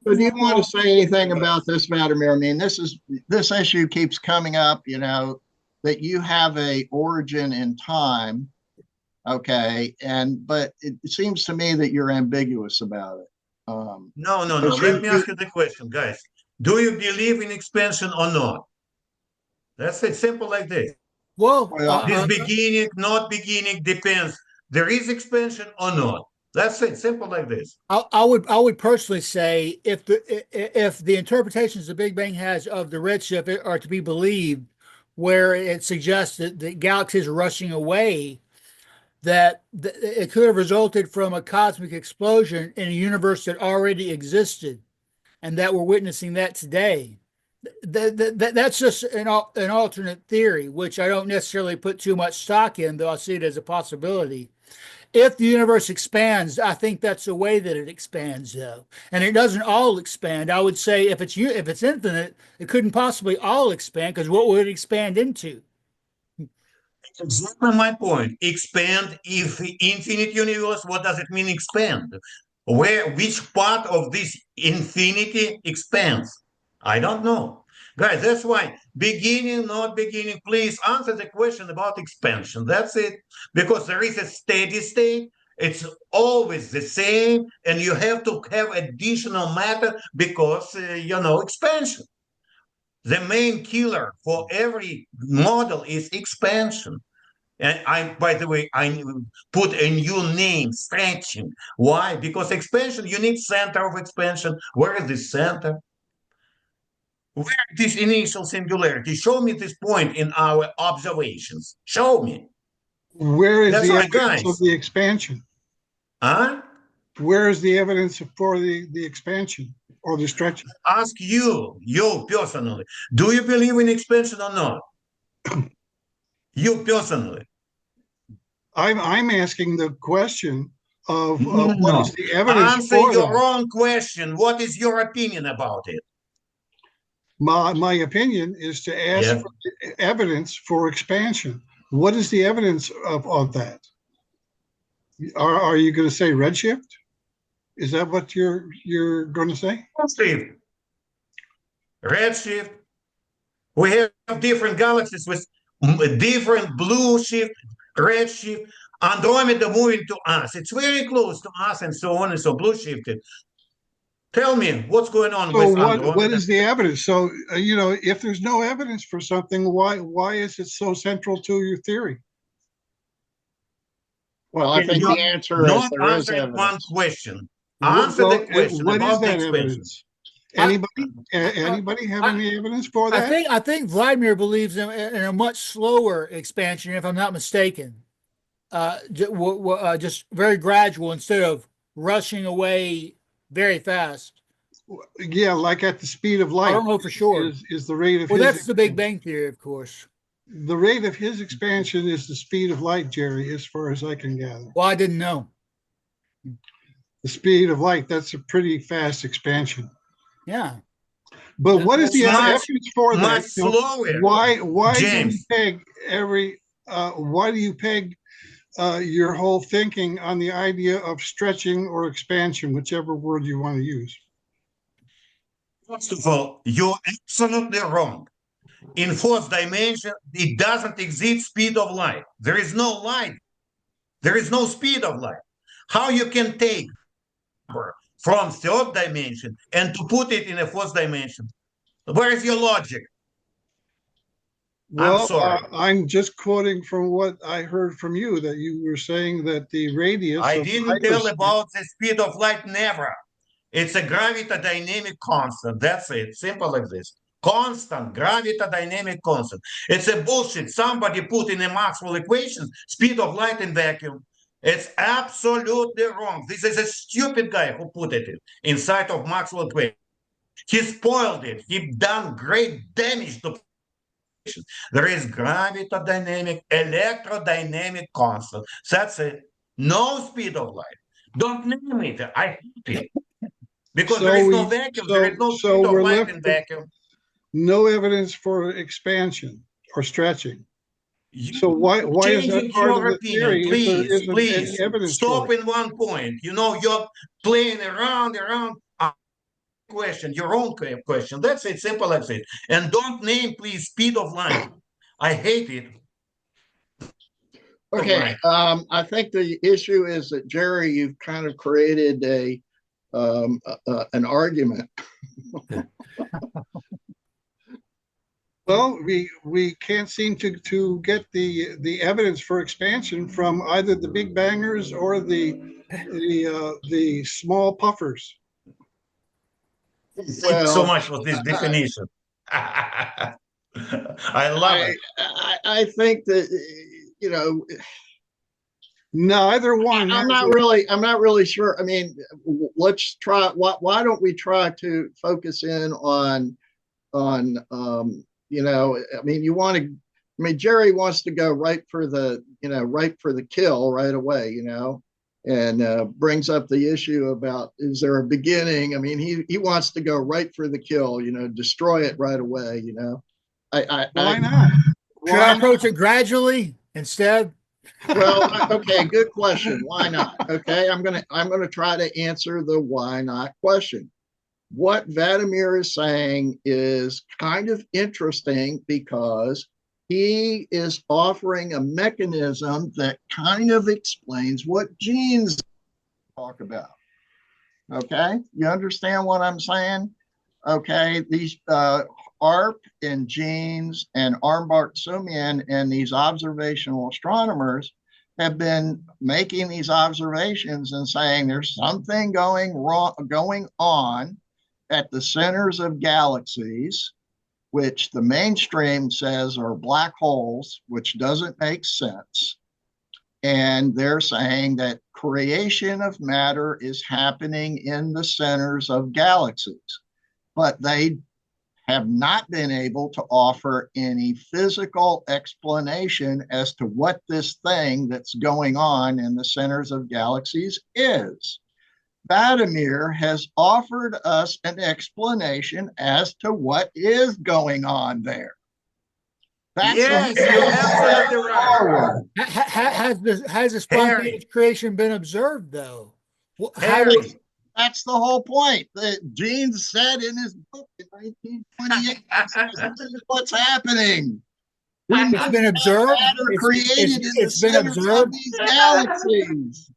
So do you want to say anything about this, Vladimir? I mean, this issue keeps coming up, that you have a origin in time. Okay. But it seems to me that you're ambiguous about it. No. Let me ask you the question, guys. Do you believe in expansion or not? That's it. Simple like this. Well, this beginning, not beginning, depends. There is expansion or not. That's it. Simple like this. I would personally say if the interpretations the Big Bang has of the redshift are to be believed, where it suggests that the galaxies are rushing away, that it could have resulted from a cosmic explosion in a universe that already existed, and that we're witnessing that today. That's just an alternate theory, which I don't necessarily put too much stock in, though I see it as a possibility. If the universe expands, I think that's the way that it expands, though. And it doesn't all expand. I would say if it's infinite, it couldn't possibly all expand, because what would it expand into? Exactly my point. Expand. If infinite universe, what does it mean expand? Which part of this infinity expands? I don't know. Guys, that's why beginning, not beginning, please answer the question about expansion. That's it. Because there is a steady state It's always the same, and you have to have additional matter because, expansion. The main killer for every model is expansion. And by the way, I put a new name, stretching. Why? Because expansion, you need center of expansion. Where is the center? Where this initial singularity? Show me this point in our observations. Show me. Where is That's the right, evidence guys. of the expansion? Huh? Where is the evidence for the expansion or the stretching? Ask you personally. Do you believe in expansion or not? You personally. I'm asking the question of No. what is the evidence Answer for your that? own question. What is your opinion about it? My opinion is to ask Yes. for evidence for expansion. What is the evidence of that? Are you going to say redshift? Is that what you're going to say? Redshift. We have different galaxies with different blue shift, red shift. Andromeda moving to us. It's very close to us and so on and so blue shifted. Tell me what's going on So with what Andromeda. is the evidence? So if there's no evidence for something, why is it so central to your theory? Well, I think the answer is there is answering one evidence. question. Answer the question What is about that expansion. evidence? Anybody have any evidence for that? I think Vladimir believes in a much slower expansion, if I'm not mistaken. Just very gradual instead of rushing away very fast. Yeah, like at the speed of light. I don't know for sure. Is the rate of Well, his that's the Big Bang Theory, of course. The rate of his expansion is the speed of light, Jerry, as far as I can gather. Well, I didn't know. The speed of light, that's a pretty fast expansion. Yeah. But what is the evidence for that? Much slower. Why James. do you peg your whole thinking on the idea of stretching or expansion, whichever word you want to use? First of all, you're absolutely wrong. In fourth dimension, it doesn't exist speed of light. There is no light. There is no speed of light. How you can take from third dimension and to put it in a fourth dimension? Where is your logic? Well, I'm sorry. I'm just quoting from what I heard from you, that you were saying that the radius. I didn't tell about the speed of light, never. It's a gravitodynamic constant. That's it. Simple like this. Constant gravitodynamic constant. It's a bullshit. Somebody put in a Maxwell equation speed of light in vacuum. It's absolutely wrong. This is a stupid guy who put it inside of Maxwell equation. He spoiled it. He done great damage to. There is gravitodynamic, electrodynamic constant. That's it. No speed of light. Don't name it. I hate it. Because there is no vacuum. There is no speed of light in vacuum. No evidence for expansion or stretching. So why is that part of the theory? Please stop in one point. You're playing around. Question, your own question. That's it. Simple as it. And don't name, please, speed of light. I hate it. Okay. I think the issue is that, Jerry, you've kind of created an argument. Well, we can't seem to get the evidence for expansion from either the big bangers or the small puffers. Well, so much for this definition. I love it. I think that neither one. I'm not really sure. I mean, let's try. Why don't we try to focus in on Jerry wants to go right for the kill right away, and brings up the issue about, is there a beginning? I mean, he wants to go right for the kill, destroy it right away, Why not? Should I approach it gradually instead? Well, okay, good question. Why not? Okay, I'm gonna try to answer the why not question. What Vladimir is saying is kind of interesting because he is offering a mechanism that kind of explains what genes talk about. Okay, you understand what I'm saying? Okay, these ARP and Jeans and Armbart Sumian and these observational astronomers have been making these observations and saying there's something going on at the centers of galaxies, which the mainstream says are black holes, which doesn't make sense. And they're saying that creation of matter is happening in the centers of galaxies, but they have not been able to offer any physical explanation as to what this thing that's going on in the centers of galaxies is. Vladimir has offered us an explanation as to what is going on there. That's yes, you're absolutely right. Has the spontaneous creation been observed, though? That's the whole point. Gene said in his book in 1928, this is what's happening. It's been observed. It's been observed. These galaxies.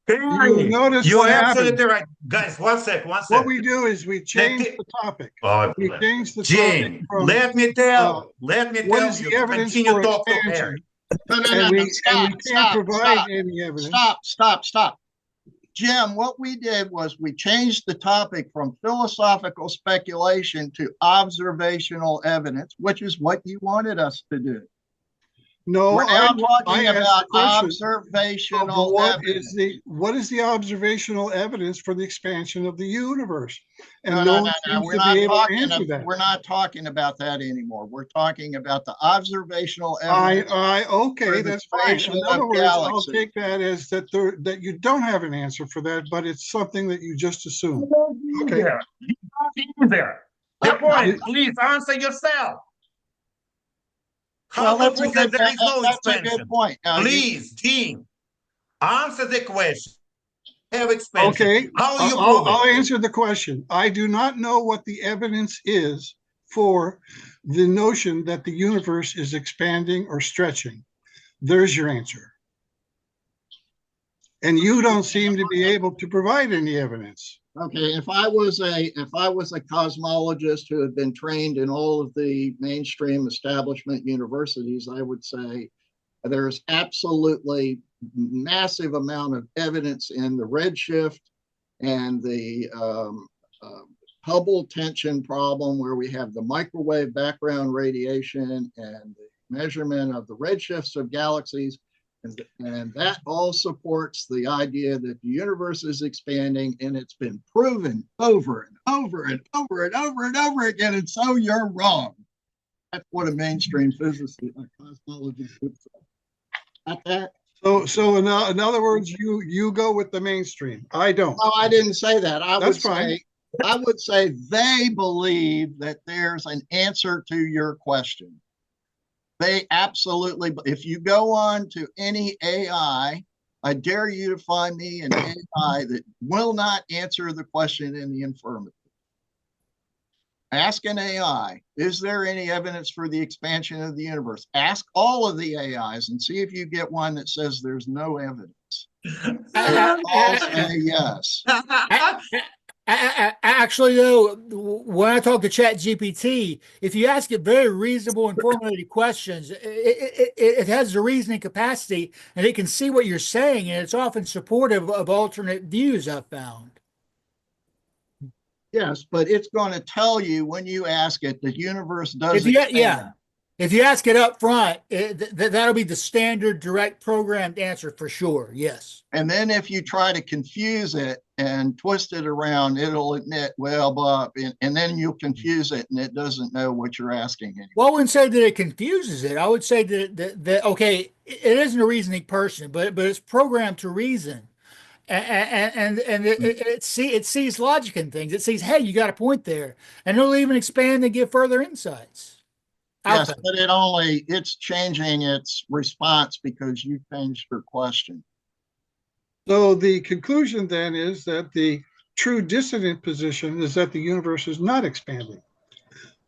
You notice you're absolutely right, guys. One sec. What we do is we change the topic. We change the topic. Let me tell you. Continue talking. No. Stop. Jim, what we did was we changed the topic from philosophical speculation to observational evidence, which is what you wanted us to do. No, we're now talking about observational evidence. What is the observational evidence for the expansion of the universe? And no. We're not talking about that anymore. We're talking about the observational evidence. Okay, that's fine. In other words, I'll take that as that you don't have an answer for that, but it's something that you just assume. Okay. There. The point. Please answer yourself. That's a good point. Now, please, team, answer the question. Have expansion. Okay, how you I'll answer the question. I do not know what the evidence is for the notion that the universe is expanding or stretching. There's your answer. And you don't seem to be able to provide any evidence. Okay, if I was a cosmologist who had been trained in all of the mainstream establishment universities, I would say there's absolutely massive amount of evidence in the redshift and the Hubble tension problem, where we have the microwave background radiation and the measurement of the redshifts of galaxies. And that all supports the idea that the universe is expanding, and it's been proven over and over and over and over and over again. And so you're wrong. That's what a mainstream physicist, a cosmologist would say. Not that. So in other words, you go with the mainstream. I don't. No, I didn't say that. I would say they believe that there's an answer to your question. They absolutely, if you go on to any AI, I dare you to find me an AI that will not answer the question in the affirmative. Ask an AI, is there any evidence for the expansion of the universe? Ask all of the AIs and see if you get one that says there's no evidence. All say yes. Actually, though, when I talk to ChatGPT, if you ask it very reasonable and formulated questions, it has the reasoning capacity, and it can see what you're saying, and it's often supportive of alternate views, I've found. Yes, but it's going to tell you when you ask it the universe doesn't. Yeah. If you ask it up front, that'll be the standard direct programmed answer for sure. Yes. And then if you try to confuse it and twist it around, it'll admit, well, blah, and then you'll confuse it and it doesn't know what you're asking anymore. Well, I wouldn't say that it confuses it. I would say that okay, it isn't a reasoning person, but it's programmed to reason. And it sees logic in things. It sees, hey, you got a point there. And it'll even expand and give further insights. Yes, but it's changing its response because you changed your question. So the conclusion then is that the true dissident position is that the universe is not expanding.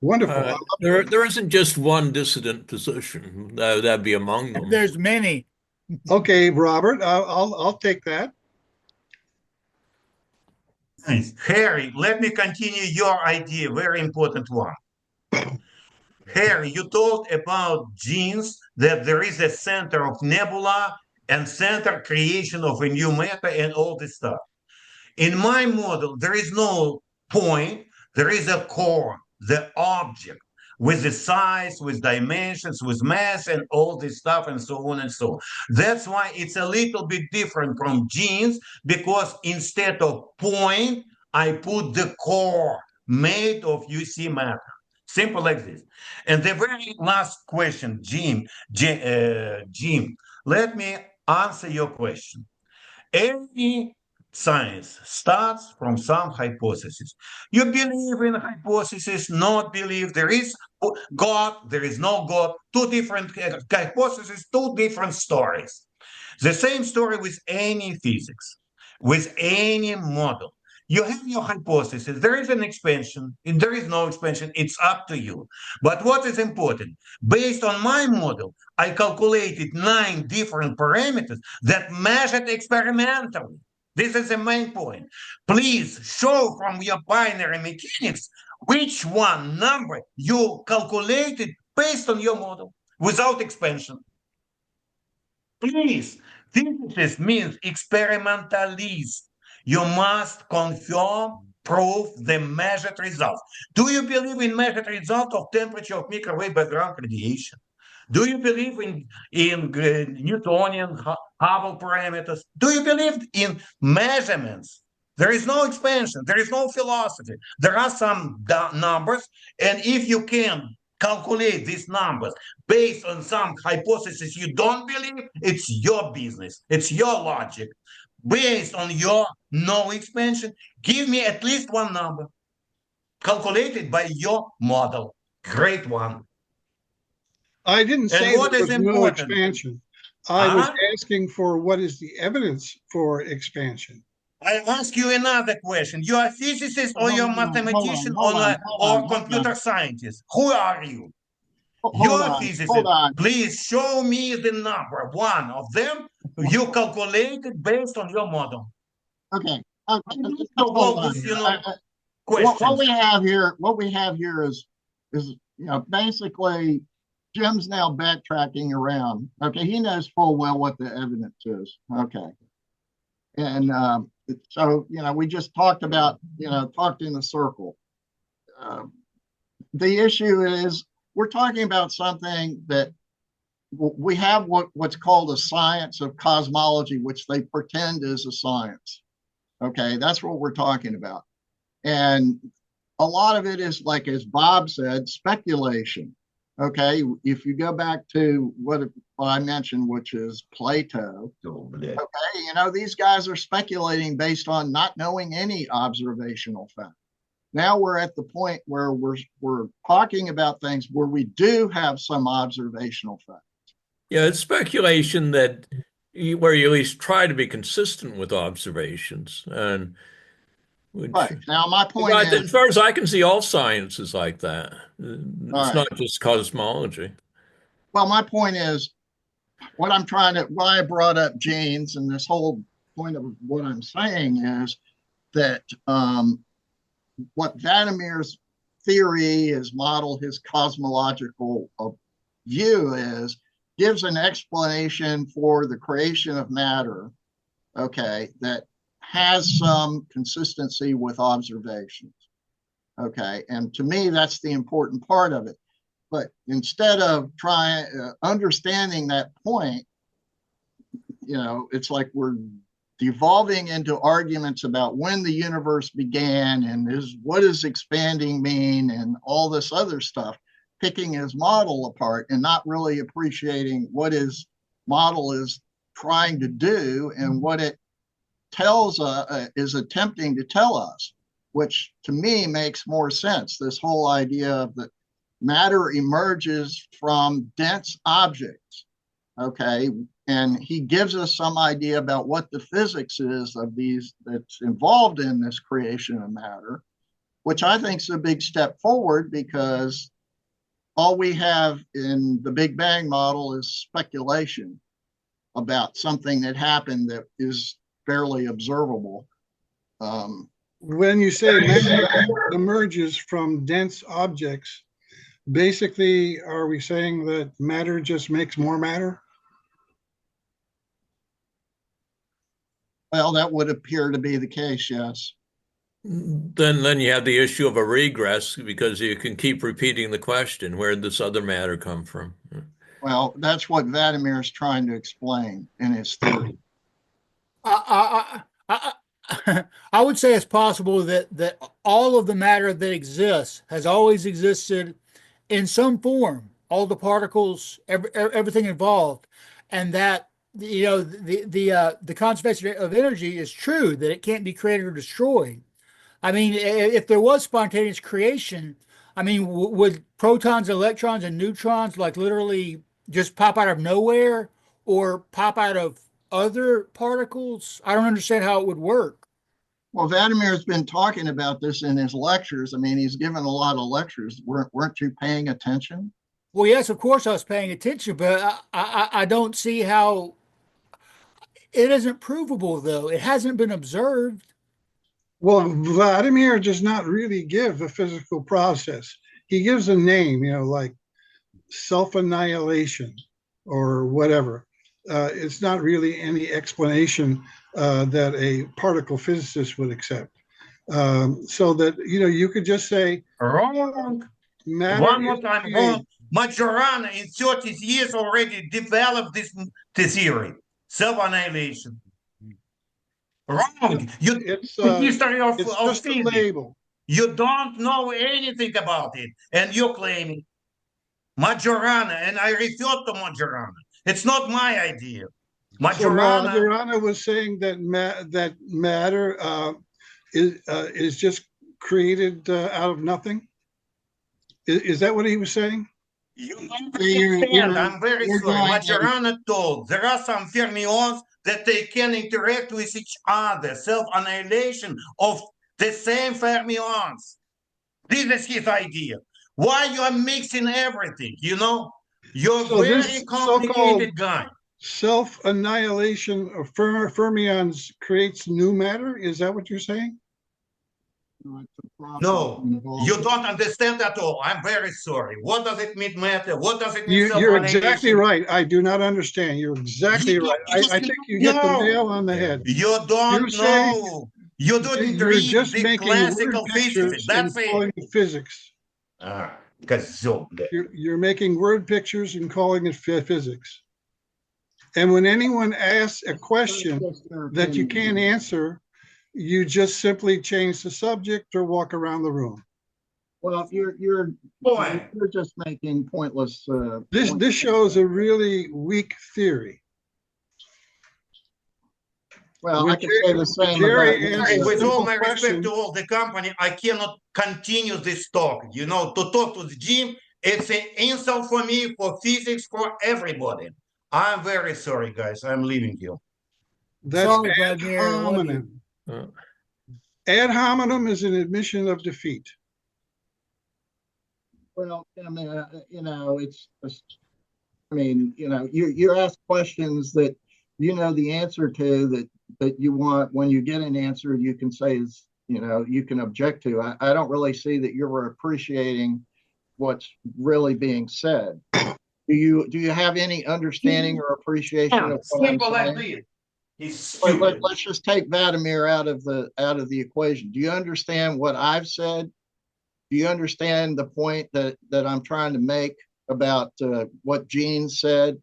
Wonderful. There isn't just one dissident position. That'd be among them. There's many. Okay, Robert, I'll take that. Nice. Harry, let me continue your idea, very important one. Harry, you talked about genes, that there is a center of nebula and center creation of a new matter and all this stuff. In my model, there is no point. There is a core, the object, with the size, with dimensions, with mass, and all this stuff, and so on and so on. That's why it's a little bit different from genes, because instead of point, I put the core made of UC matter. Simple like this. And the very last question, Jim, let me answer your question. Any science starts from some hypothesis. You believe in hypothesis, not believe there is God, there is no God, two different hypotheses, two different stories. The same story with any physics, with any model. You have your hypothesis. There is an expansion, and there is no expansion. It's up to you. But what is important? Based on my model, I calculated 9 different parameters that measured experimentally. This is the main point. Please show from your binary mechanics which one number you calculated based on your model without expansion. Please, physicist means experimentalist. You must confirm, prove the measured results. Do you believe in measured result of temperature of microwave background radiation? Do you believe in Newtonian Hubble parameters? Do you believe in measurements? There is no expansion. There is no philosophy. There are some numbers, and if you can calculate these numbers based on some hypothesis you don't believe, it's your business. It's your logic. Based on your no expansion, give me at least one number calculated by your model. Great one. I didn't say what there is was no important? expansion. I was Huh? asking for what is the evidence for expansion. I ask you another question. You are a physicist or you're a mathematician or computer scientist? Who are you? You're a physicist. Hold on. Please show me the number. One of them you calculated based on your model. Okay. So Hold on. bogus, What questions. we have here is basically Jim's now backtracking around. Okay, he knows full well what the evidence is. Okay, and so we just talked about talked in a circle. The issue is we're talking about something that we have what's called a science of cosmology, which they pretend is a science. Okay, that's what we're talking about. And a lot of it is, like as Bob said, speculation. Okay, if you go back to what I mentioned, which is Plato, okay, these guys are speculating based on not knowing any observational fact. Now we're at the point where we're talking about things where we do have some observational fact. Yeah, it's speculation that where you at least try to be consistent with observations. And right. Now, my point is, as far as I can see, all science is like that. It's not just cosmology. Well, my point is, why I brought up genes and this whole point of what I'm saying is that what Vadimir's theory, his model, his cosmological view gives an explanation for the creation of matter, okay, that has some consistency with observations, okay? And to me, that's the important part of it. But instead of understanding that point, it's like we're devolving into arguments about when the universe began and what does expanding mean and all this other stuff, picking his model apart and not really appreciating what his model is trying to do and what it is attempting to tell us, which to me makes more sense. This whole idea of that matter emerges from dense objects, okay? And he gives us some idea about what the physics is of these that's involved in this creation of matter. which I think is a big step forward, because all we have in the Big Bang model is speculation about something that happened that is fairly observable. When you say matter emerges from dense objects, basically, are we saying that matter just makes more matter? Well, that would appear to be the case, yes. Then you have the issue of a regress, because you can keep repeating the question, where did this other matter come from? Well, that's what Vladimir is trying to explain in his theory. I would say it's possible that all of the matter that exists has always existed in some form, all the particles, everything involved, and that the conservation of energy is true, that it can't be created or destroyed. I mean, if there was spontaneous creation, I mean, would protons, electrons, and neutrons like literally just pop out of nowhere or pop out of other particles? I don't understand how it would work. Well, Vladimir's been talking about this in his lectures. I mean, he's given a lot of lectures. Weren't you paying attention? Well, yes, of course I was paying attention, but I don't see how it isn't provable, though. It hasn't been observed. Well, Vladimir does not really give a physical process. He gives a name, like self-annihilation or whatever. It's not really any explanation that a particle physicist would accept. So that, you could just say, wrong. One more time, wrong. Majorana in 30 years already developed this theory, self-annihilation. Wrong. It's the history of just a physics. label. You don't know anything about it, and you're claiming Majorana, and I refer to Majorana. It's not my idea. Majorana was saying that that matter is just created out of nothing. Is that what he was saying? You don't understand. I'm very sorry. Majorana told there are some fermions that they can interact with each other, self-annihilation of the same fermions. This is his idea. Why you are mixing everything, You're a very complicated guy. Self-annihilation of fermions creates new matter? Is that what you're saying? No, you don't understand at all. I'm very sorry. What does it mean matter? What does it mean? You're exactly right. I do not understand. You're exactly right. I think you hit the nail on the head. You don't know. You don't read just the making classical word physics. That's calling it physics. You're making word pictures and calling it physics. And when anyone asks a question that you can't answer, you just simply change the subject or walk around the room. Well, you're just making pointless. This shows a really weak theory. Well, I can say the same about with all my respect to all the company, I cannot continue this talk. To talk to Jim, it's an insult for me, for physics, for everybody. I'm very sorry, guys. I'm leaving you. That's ad hominem. Ad hominem is an admission of defeat. Well, I mean, it's just, you ask questions that the answer to that you want. When you get an answer, you can say is, you can object to. I don't really see that you're appreciating what's really being said. Do you have any understanding or appreciation of what I'm saying? Let's just take Vladimir out of the equation. Do you understand what I've said? Do you understand the point that I'm trying to make about what Gene said?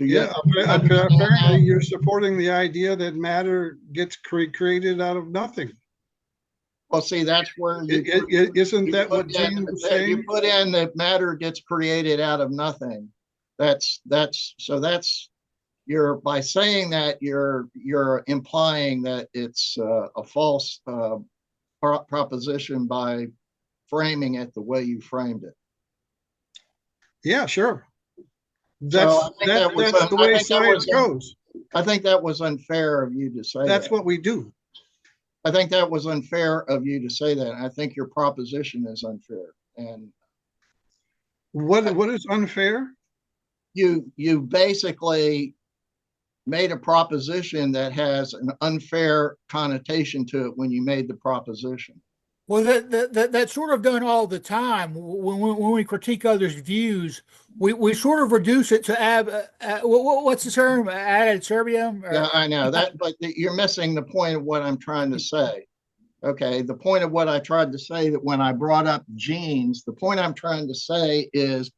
Apparently you're supporting the idea that matter gets created out of nothing. Well, see, that's where isn't that what Gene was saying? You put in that matter gets created out of nothing. That's you're, by saying that, you're implying that it's a false proposition by framing it the way you framed it. Yeah, sure. That's the way science goes. I think that was unfair of you to say. That's what we do. I think that was unfair of you to say that. I think your proposition is unfair. And what is unfair? You basically made a proposition that has an unfair connotation to it when you made the proposition. Well, that's sort of done all the time. When we critique others' views, we sort of reduce it to what's the term? Ad adserbium? Yeah, I know that, but you're missing the point of what I'm trying to say. Okay, the point of what I tried to say, that when I brought up genes, the point I'm trying to say is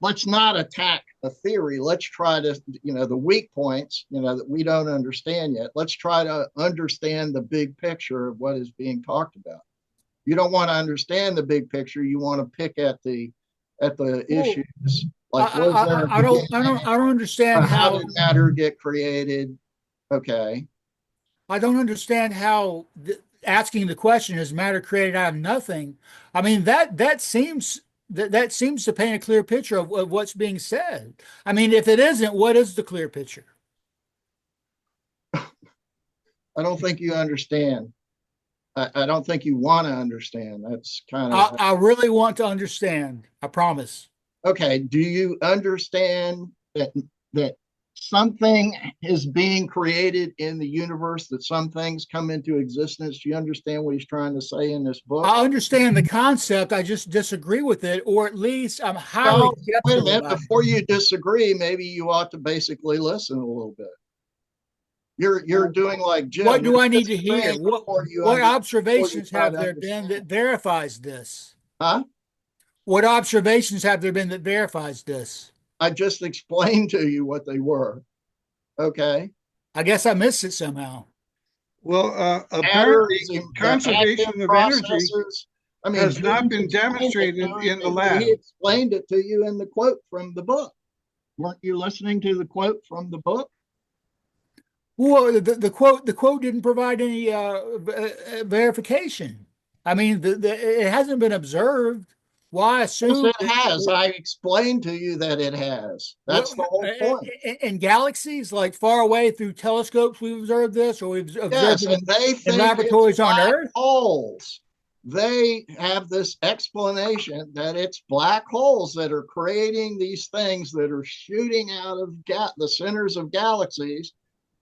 let's not attack a theory. Let's try to, the weak points, that we don't understand yet. Let's try to understand the big picture of what is being talked about. You don't want to understand the big picture. You want to pick at the issues. Like, I don't understand how how did matter get created? Okay. I don't understand how asking the question, is matter created out of nothing? I mean, that seems to paint a clear picture of what's being said. I mean, if it isn't, what is the clear picture? I don't think you understand. I don't think you want to understand. That's kind of. I really want to understand. I promise. Okay. Do you understand that something is being created in the universe, that some things come into existence? Do you understand what he's trying to say in this book? I understand the concept. I just disagree with it, or at least I'm highly skeptical. Wait a minute. Before you disagree, maybe you ought to basically listen a little bit. You're doing like Jim. What do I need to hear? What observations have there been that verifies this? Huh? What observations have there been that verifies this? I just explained to you what they were. Okay. I guess I missed it somehow. Well, apparently conservation of energy has not been demonstrated in the lab. He explained it to you in the quote from the book. Weren't you listening to the quote from the book? Well, the quote didn't provide any verification. I mean, it hasn't been observed. Why assume it has? I explained to you that it has. That's the whole point. In galaxies, like far away through telescopes, we've observed this, or we've observed it in laboratories on Earth. Holes. They have this explanation that it's black holes that are creating these things that are shooting out of the centers of galaxies.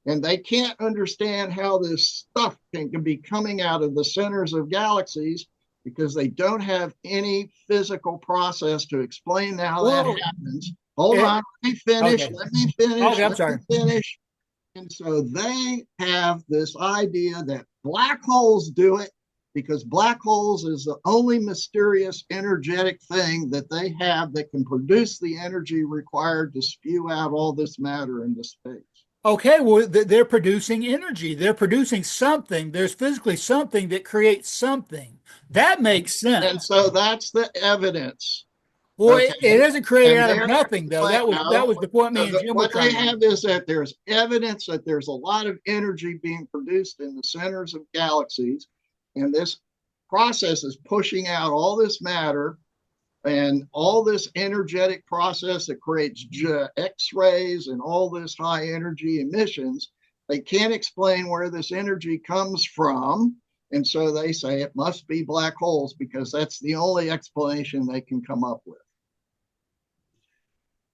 And they can't understand how this stuff can be coming out of the centers of galaxies because they don't have any physical process to explain how that happens. Hold on, let me finish. Okay. Let me finish. Okay, I'm sorry. Let me finish. And so they have this idea that black holes do it because black holes is the only mysterious energetic thing that they have that can produce the energy required to spew out all this matter into space. Okay, well, they're producing energy. They're producing something. There's physically something that creates something. That makes sense. And so that's the evidence. Well, okay. It isn't created out of nothing, though. That was the point me and Jim were trying to make. What they have is that there's evidence that there's a lot of energy being produced in the centers of galaxies, and this process is pushing out all this matter and all this energetic process that creates X-rays and all this high energy emissions. They can't explain where this energy comes from. And so they say it must be black holes because that's the only explanation they can come up with.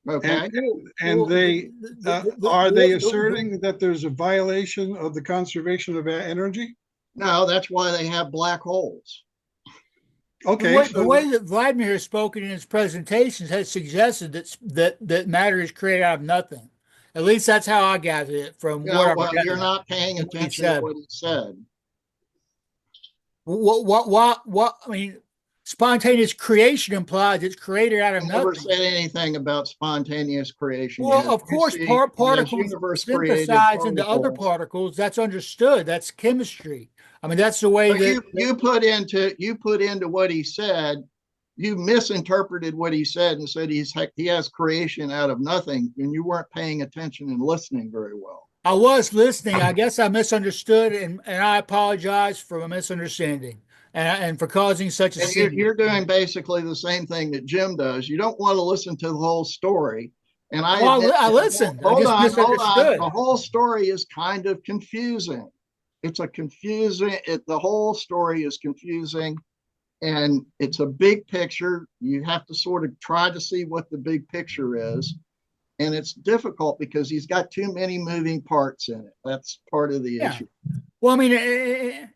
Okay. And they are they asserting that there's a violation of the conservation of energy? No, that's why they have black holes. Okay. The way that Vladimir has spoken in his presentations has suggested that matter is created out of nothing. At least that's how I gathered it from what you're not paying attention to what he said. What I mean, spontaneous creation implies it's created out of nothing. Never said anything about spontaneous creation. Well, of course, particles synthesize into other particles. That's understood. That's chemistry. I mean, that's the way that you put into what he said. You misinterpreted what he said and said he has creation out of nothing, and you weren't paying attention and listening very well. I was listening. I guess I misunderstood, and I apologize for a misunderstanding and for causing such a scene. You're doing basically the same thing that Jim does. You don't want to listen to the whole story. And I listened. Hold on. The whole story is kind of confusing. it's a confusing, the whole story is confusing, and it's a big picture. You have to sort of try to see what the big picture is. And it's difficult because he's got too many moving parts in it. That's part of the issue. Well, I mean,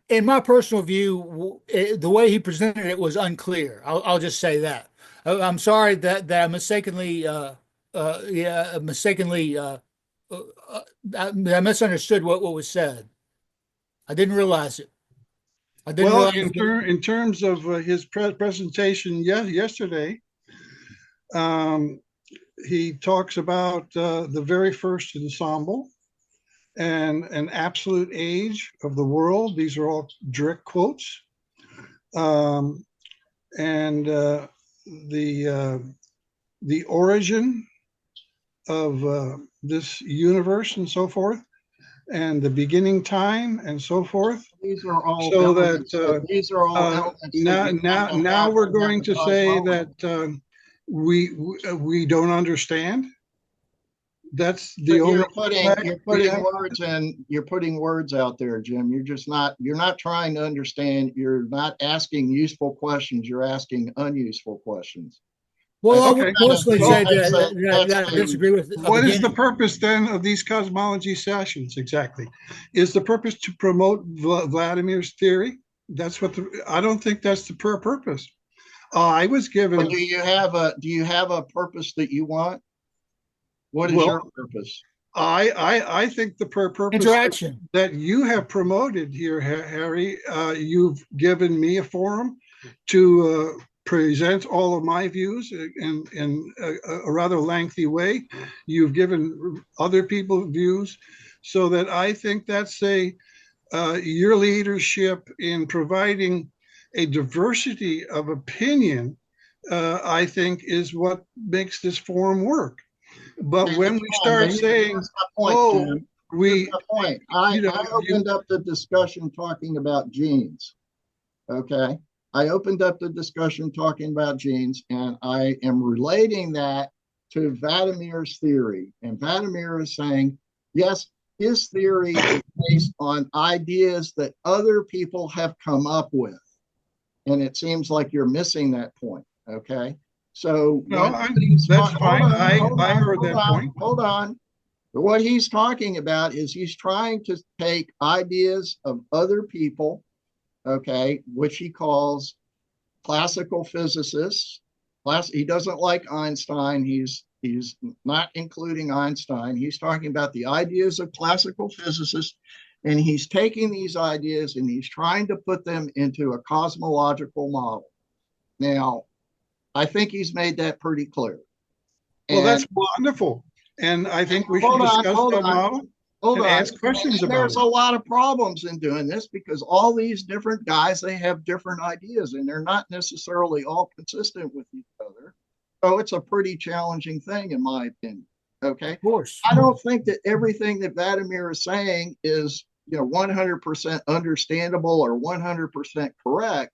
in my personal view, the way he presented it was unclear. I'll just say that. I'm sorry that I mistakenly, I misunderstood what was said. I didn't realize it. I didn't Well, realize in terms of his presentation yesterday, he talks about the very first ensemble and an absolute age of the world. These are all direct quotes. And the origin of this universe and so forth, and the beginning time and so forth. These are all so elements, that these are all elements now we're going to say that we don't understand. That's the you're only putting words out there, Jim. You're not trying to understand. You're not asking useful questions. You're asking unuseful questions. Well, I Okay. would personally say that I disagree with. What is the purpose then of these cosmology sessions exactly? Is the purpose to promote Vladimir's theory? That's what I don't think that's the purpose. I was given. Well, do you have a purpose that you want? What is your purpose? I think the purpose interaction that you have promoted here, Harry, you've given me a forum to present all of my views in a rather lengthy way. You've given other people views, so that I think that's your leadership in providing a diversity of opinion, I think is what makes this forum work. But when we start saying, I opened up the discussion talking about genes. Okay. I opened up the discussion talking about genes, and I am relating that to Vladimir's theory. And Vladimir is saying, yes, his theory is based on ideas that other people have come up with. And it seems like you're missing that point. Okay. So no, that's fine. I heard that point. Hold on. But what he's talking about is he's trying to take ideas of other people, okay, which he calls classical physicists. He doesn't like Einstein. He's not including Einstein. He's talking about the ideas of classical physicists, and he's taking these ideas and he's trying to put them into a cosmological model. Now, I think he's made that pretty clear. Well, that's wonderful. And I think we should discuss that model and ask questions about it. There's a lot of problems in doing this because all these different guys, they have different ideas and they're not necessarily all consistent with each other. So it's a pretty challenging thing, in my opinion. Okay. Of course. I don't think that everything that Vladimir is saying is, 100% understandable or 100% correct.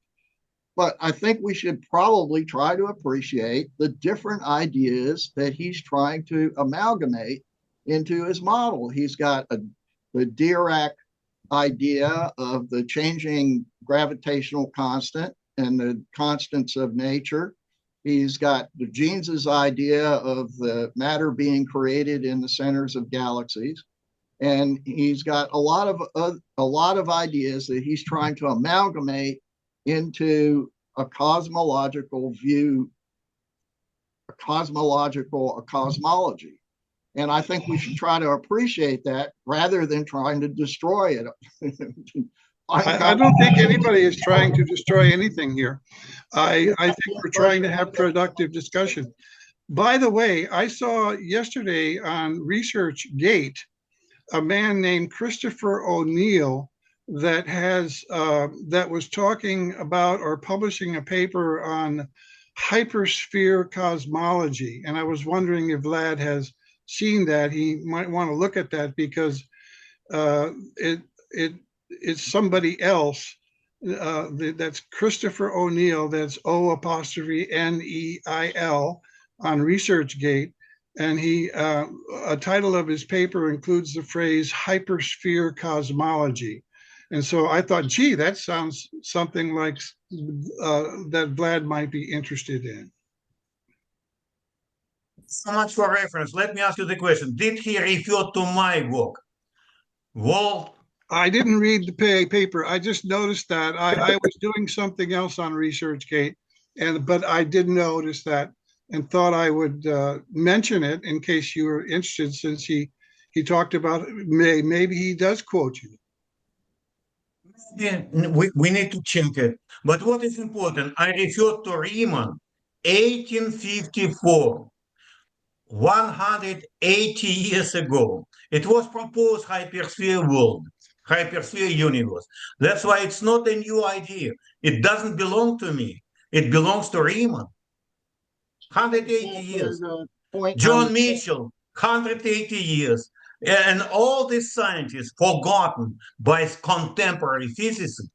But I think we should probably try to appreciate the different ideas that he's trying to amalgamate into his model. He's got the Dirac idea of the changing gravitational constant and the constants of nature. He's got the Jeans's idea of the matter being created in the centers of galaxies. And he's got a lot of ideas that he's trying to amalgamate into a cosmological view, a cosmology. And I think we should try to appreciate that rather than trying to destroy it. I don't think anybody is trying to destroy anything here. I think we're trying to have productive discussion. By the way, I saw yesterday on ResearchGate a man named Christopher O'Neill that was talking about or publishing a paper on hypersphere cosmology. And I was wondering if Vlad has seen that. He might want to look at that because it's somebody else. That's Christopher O'Neill. That's O''Neil on ResearchGate. And a title of his paper includes the phrase hypersphere cosmology. And so I thought, gee, that sounds something like that Vlad might be interested in. So much for reference. Let me ask you the question. Did he refer to my work? Well, I didn't read the paper. I just noticed that I was doing something else on ResearchGate, but I did notice that and thought I would mention it in case you were interested, since he talked about it. Maybe he does quote you. yeah, we need to check it. But what is important, I refer to Riemann, 1854, 180 years ago. It was proposed hypersphere world, hypersphere universe. That's why it's not a new idea. It doesn't belong to me. It belongs to Riemann. 180 years. John Mitchell, 180 years. And all these scientists forgotten by contemporary physicists.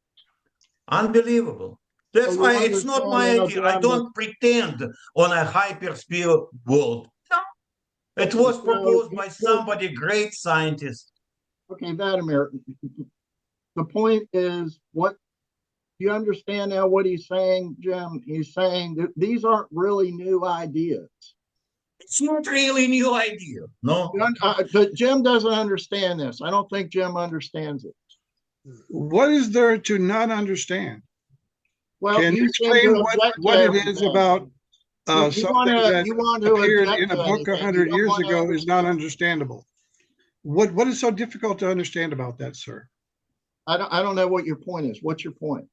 Unbelievable. That's why it's not my idea. I don't pretend on a hypersphere world. No. It was proposed by somebody, great scientist. Okay, Vladimir, the point is, what you understand now what he's saying, Jim? He's saying that these aren't really new ideas. It's not really a new idea, no. But Jim doesn't understand this. I don't think Jim understands it. What is there to not understand? Well, can you explain what it is about something that appeared in a book 100 years ago is not understandable? What is so difficult to understand about that, sir? I don't know what your point is. What's your point?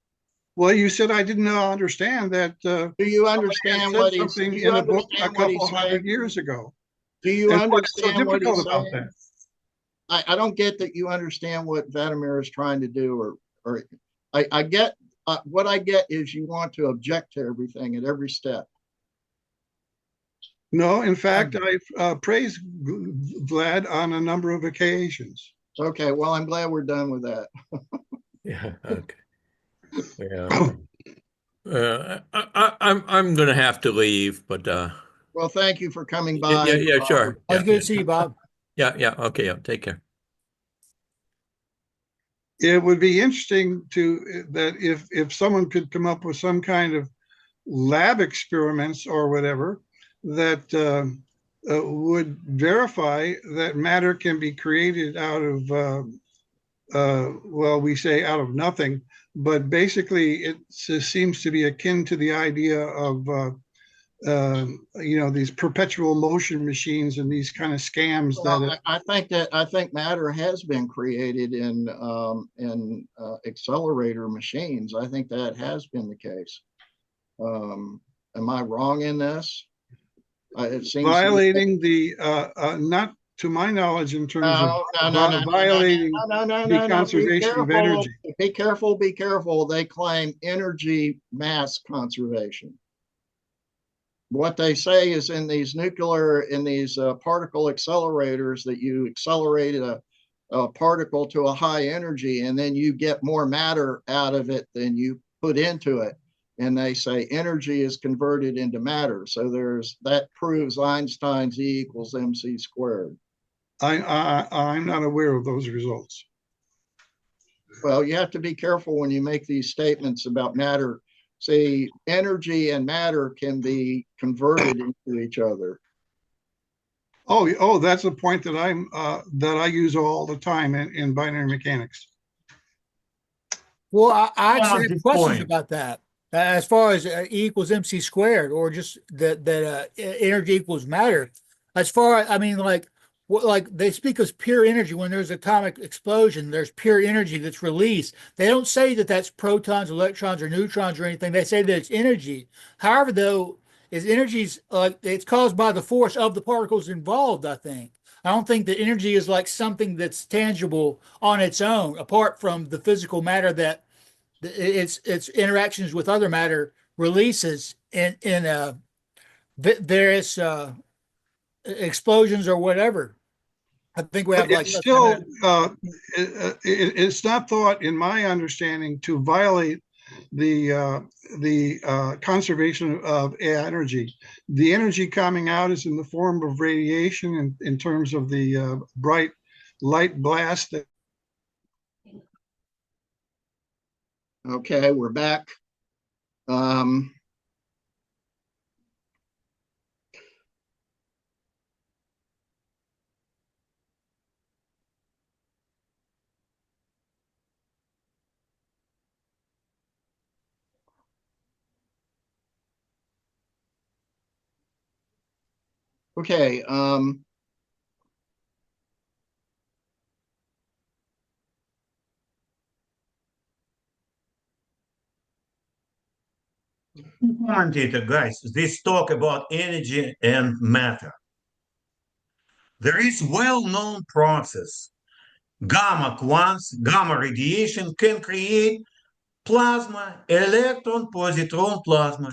Well, you said I didn't understand that. Do you understand what he's saying in a book a couple hundred years ago? Do you understand what is so difficult about that? I don't get that you understand what Vladimir is trying to do, or I get what I get is you want to object to everything at every step. No, in fact, I've praised Vlad on a number of occasions. Okay, well, I'm glad we're done with that. Yeah. Okay. Yeah. I'm gonna have to leave, but well, thank you for coming by. Yeah, sure. It's good to see you, Bob. Yeah. Okay. Yeah. Take care. It would be interesting that if someone could come up with some kind of lab experiments or whatever that would verify that matter can be created out of well, we say out of nothing, but basically it seems to be akin to the idea of these perpetual motion machines and these kind of scams. Well, I think matter has been created in accelerator machines. I think that has been the case. Am I wrong in this? It seems violating the not to my knowledge in terms of violating the conservation of energy. Be careful. They claim energy mass conservation. What they say is in these particle accelerators that you accelerated a particle to a high energy and then you get more matter out of it than you put into it. And they say energy is converted into matter. So that proves Einstein's E equals mc squared. I'm not aware of those results. Well, you have to be careful when you make these statements about matter. See, energy and matter can be converted into each other. Oh, that's a point that I use all the time in binary mechanics. Well, I actually have questions about that. As far as E equals mc squared, or just that energy equals matter. As far as, I mean, like they speak of pure energy. When there's atomic explosion, there's pure energy that's released. They don't say that that's protons, electrons, or neutrons or anything. They say that it's energy. However, though, is energy's it's caused by the force of the particles involved. I don't think that energy is like something that's tangible on its own, apart from the physical matter that its interactions with other matter releases in various explosions or whatever. I think we have like still it's not thought, in my understanding, to violate the conservation of energy. The energy coming out is in the form of radiation in terms of the bright light blast that Okay, we're back. Um, okay. Commentator, guys, this talk about energy and matter. There is well-known process. Gamma quants, gamma radiation can create plasma, electron, positron plasma.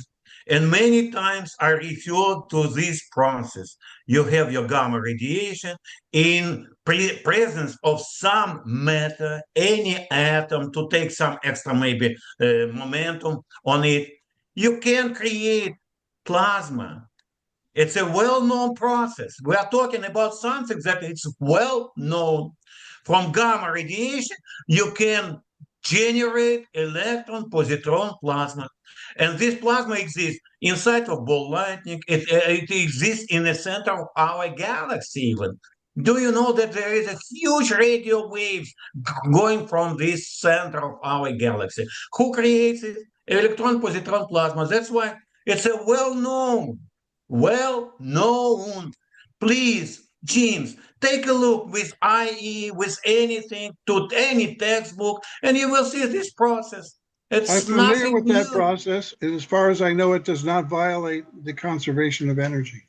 And many times I refer to this process. You have your gamma radiation in presence of some matter, any atom to take some extra maybe momentum on it. You can create plasma. It's a well-known process. We are talking about something that it's well-known. From gamma radiation, you can generate electron, positron plasma. And this plasma exists inside of ball lightning. It exists in the center of our galaxy even. Do you know that there is a huge radio waves going from this center of our galaxy? Who creates it? Electron, positron plasma. That's why it's a well-known. Please, James, take a look with IE, with anything, to any textbook, and you will see this process. I'm It's familiar nothing with that new. process, and as far as I know, it does not violate the conservation of energy.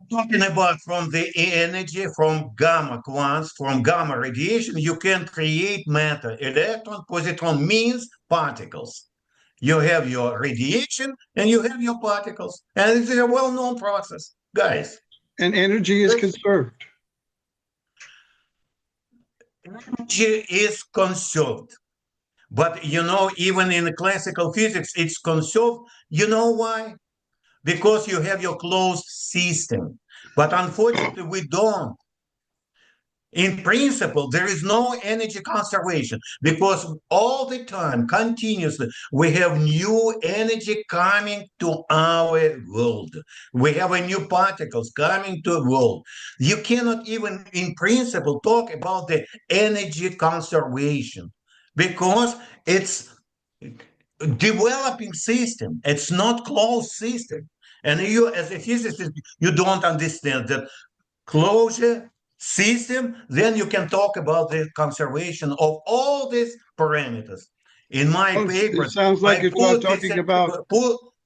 Talking about from the energy, from gamma quants, from gamma radiation, you can create matter. Electron, positron means particles. You have your radiation and you have your particles. And it's a well-known process, guys. And energy is conserved. Energy is conserved. But you know, even in classical physics, it's conserved. You know why? Because you have your closed system. But unfortunately, we don't. In principle, there is no energy conservation because all the time, continuously, we have new energy coming to our world. We have a new particles coming to the world. You cannot even, in principle, talk about the energy conservation because it's developing system. It's not closed system. And you, as a physicist, you don't understand that closure system, then you can talk about the conservation of all these parameters. In my It papers, sounds like you're talking about.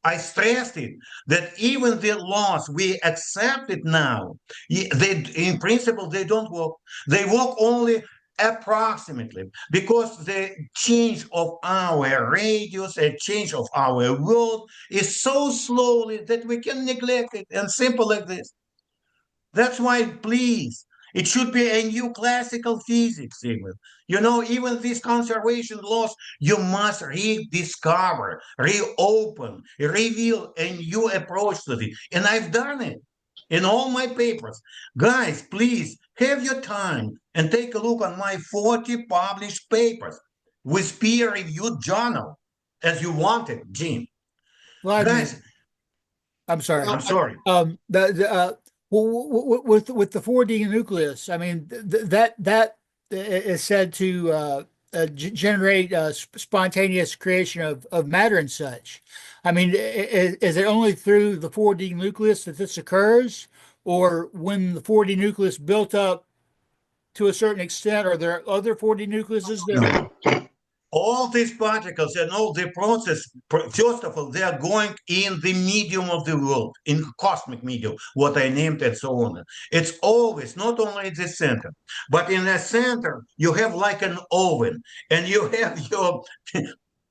I stressed it that even the laws we accept it now, they in principle they don't work. They work only approximately because the change of our radius, a change of our world is so slowly that we can neglect it and simple like this. That's why, please, it should be a new classical physics, even. You know, even these conservation laws, you must rediscover, reopen, reveal a new approach to it. And I've done it in all my papers. Guys, please have your time and take a look on my 40 published papers with peer-reviewed journal, as you wanted, Jim. Vladimir, Guys, I'm sorry. I'm sorry. With the 4D nucleus, I mean that is said to generate spontaneous creation of matter and such. I mean, is it only through the 4D nucleus that this occurs, or when the 4D nucleus built up to a certain extent, are there other 4D nucleuses that? All these particles and all the process, first of all, they are going in the medium of the world, in cosmic medium, what I named and so on. It's always not only in the center, but in the center, you have like an oven and you have your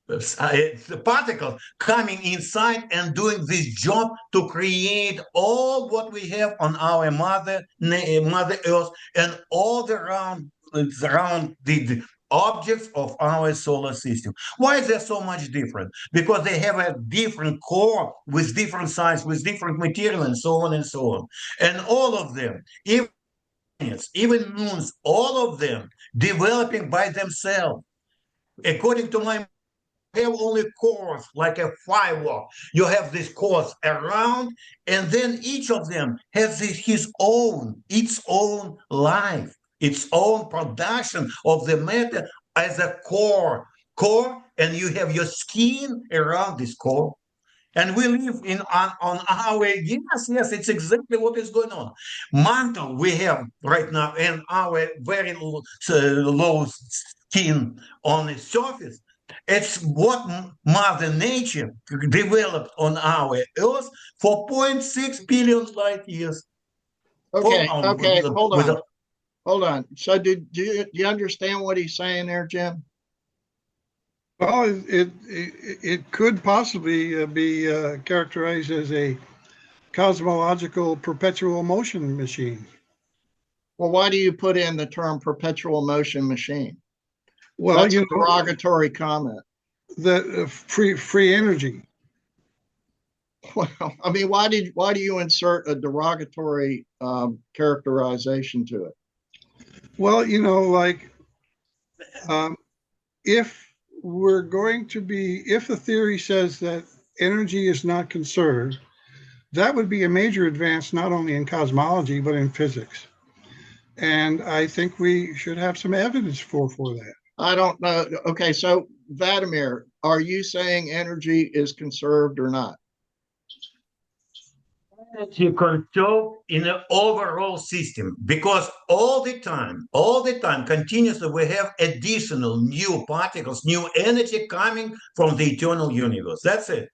the particle coming inside and doing this job to create all what we have on our mother Earth and all around the objects of our solar system. Why is there so much different? Because they have a different core with different size, with different material, and so on and so on. And all of them, even moons, all of them developing by themselves. according to my have only cores like a firewall. You have these cores around, and then each of them has its own life, its own production of the matter as a core, and you have your skin around this core. And we live on our yes, it's exactly what is going on. Mantle we have right now, and our very low skin on the surface. It's what Mother Nature developed on our Earth for 0.6 billion light years. Okay, okay, hold on. So do you understand what he's saying there, Jim? Well, it could possibly be characterized as a cosmological perpetual motion machine. Well, why do you put in the term perpetual motion machine? Well, that's a derogatory comment. The free energy. Well, I mean, why do you insert a derogatory characterization to it? Well, like if we're going to be, if the theory says that energy is not conserved, that would be a major advance not only in cosmology but in physics. And I think we should have some evidence for that. I don't know. Okay, so Vladimir, are you saying energy is conserved or not? Energy conserved in the overall system, because all the time, continuously, we have additional new particles, new energy coming from the eternal universe. That's it.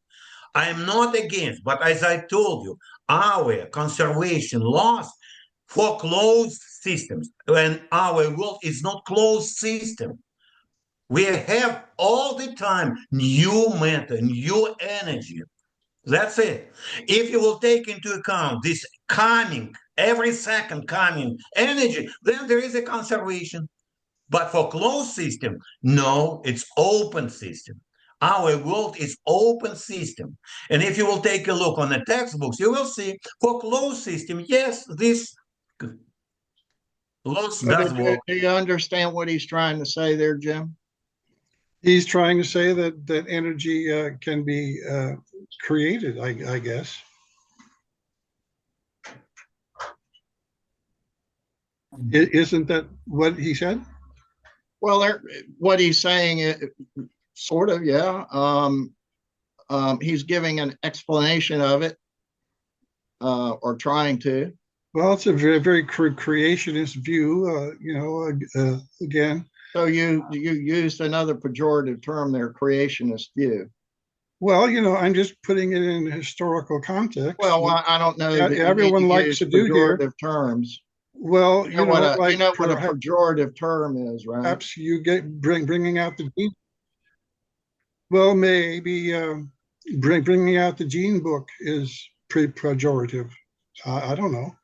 I am not against, but as I told you, our conservation laws for closed systems, and our world is not closed system. We have all the time new matter, new energy. That's it. If you will take into account this every second coming energy, then there is a conservation. But for closed system, no, it's open system. Our world is open system. And if you will take a look on the textbooks, you will see for closed system, yes, this laws does work. Do you understand what he's trying to say there, Jim? He's trying to say that energy can be created, I guess. Isn't that what he said? Well, what he's saying, sort of, yeah. He's giving an explanation of it, or trying to. Well, it's a very creationist view, again. So you used another pejorative term there, creationist view. Well, I'm just putting it in historical context. Well, I don't know. Everyone likes to do pejorative terms. Well, you know what a pejorative term is, right? Perhaps you bringing out the gene. Well, maybe bringing out the gene book is pejorative. I don't know,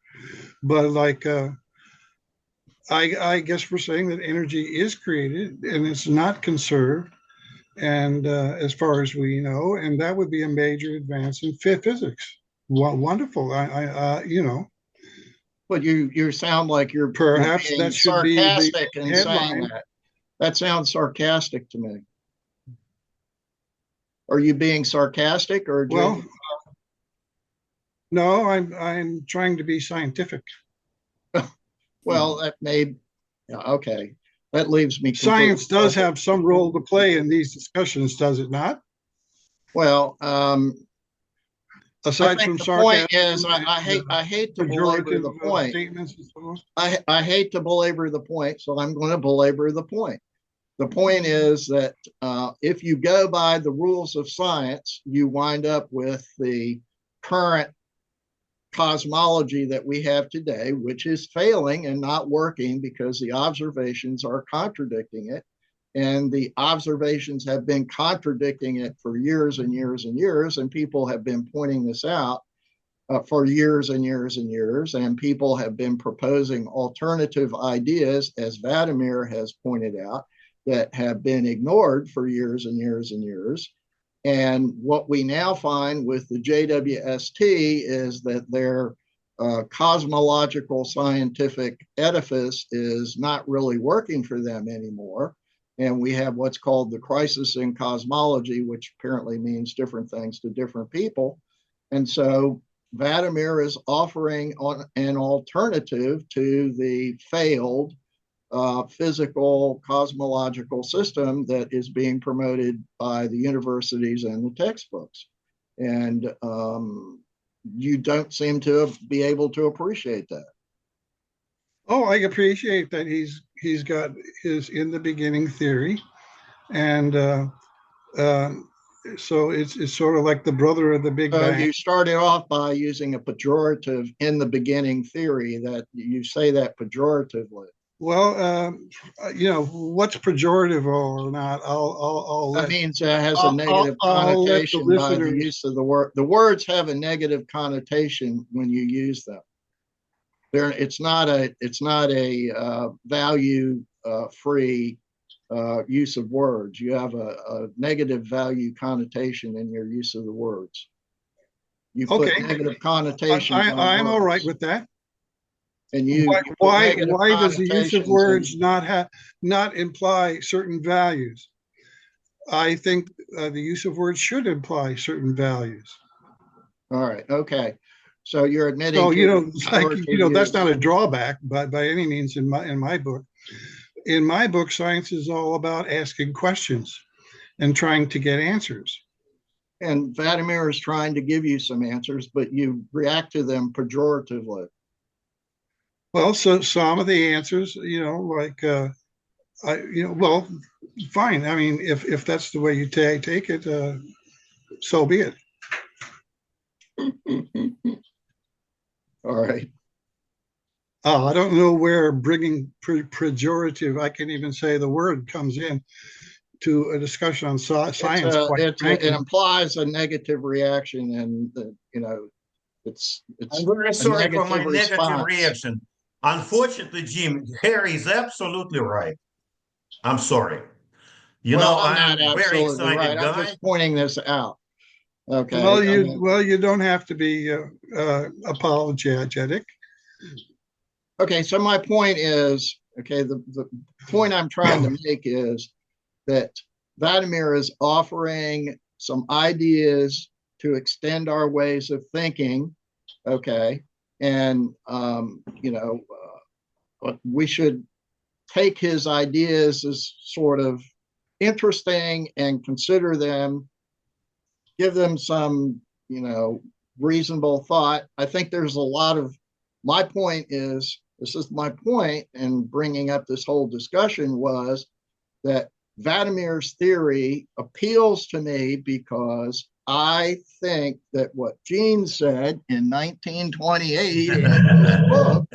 but like I guess we're saying that energy is created and it's not conserved, and as far as we know, and that would be a major advance in physics. Wonderful. But you sound like you're perhaps being that should sarcastic be the in saying that. That sounds sarcastic to me. Are you being sarcastic or well? No, I'm trying to be scientific. Well, that may, okay. That leaves me. Science does have some role to play in these discussions, does it not? Well, aside from the sarcasm, point is, I hate to belabor the point. I hate to belabor the point, so I'm going to belabor the point. The point is that if you go by the rules of science, you wind up with the current cosmology that we have today, which is failing and not working because the observations are contradicting it. And the observations have been contradicting it for years and years and years. And people have been pointing this out for years and years and years. And people have been proposing alternative ideas, as Vladimir has pointed out, that have been ignored for years and years and years. And what we now find with the JWST is that their cosmological scientific edifice is not really working for them anymore. and we have what's called the crisis in cosmology, which apparently means different things to different people. And so Vladimir is offering an alternative to the failed physical cosmological system that is being promoted by the universities and the textbooks. And you don't seem to be able to appreciate that. Oh, I appreciate that he's got his in the beginning theory, and so it's sort of like the brother of the Big Bang. You started off by using a pejorative in the beginning theory, that you say that pejoratively. Well, what's pejorative or not? That means it has a negative connotation by the use of the word. The words have a negative connotation when you use them. It's not a value free use of words. You have a negative value connotation in your use of the words. You put negative connotation. I'm all right with that. And why does the use of words not imply certain values? I think the use of words should imply certain values. All right. Okay. So you're admitting. So that's not a drawback, but by any means in my book. In my book, science is all about asking questions and trying to get answers. And Vladimir is trying to give you some answers, but you react to them pejoratively. Well, so some of the answers, well, fine. I mean, if that's the way you take it, so be it. All right. I don't know where bringing pejorative, I can't even say the word, comes in to a discussion on science. It implies a negative reaction, and it's I'm very sorry for my negative reaction. Unfortunately, Jim, Harry is absolutely right. I'm sorry. I'm a very excited guy. I'm just pointing this out. Okay. Well, you don't have to be apologetic. Okay, so my point is, the point I'm trying to make is that Vladimir is offering some ideas to extend our ways of thinking, and we should take his ideas as sort of interesting and consider them, give them some, reasonable thought. I think there's a lot of, my point is, this is my point in bringing up this whole discussion, was that Vladimir's theory appeals to me because I think that what Gene said in 1928 in his book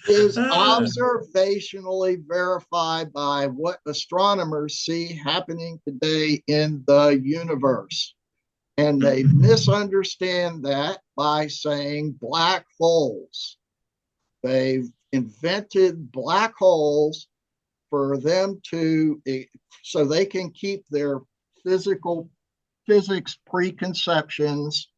is observationally verified by what astronomers see happening today in the universe. And they misunderstand that by saying black holes. They've invented black holes for them so they can keep their physics preconceptions,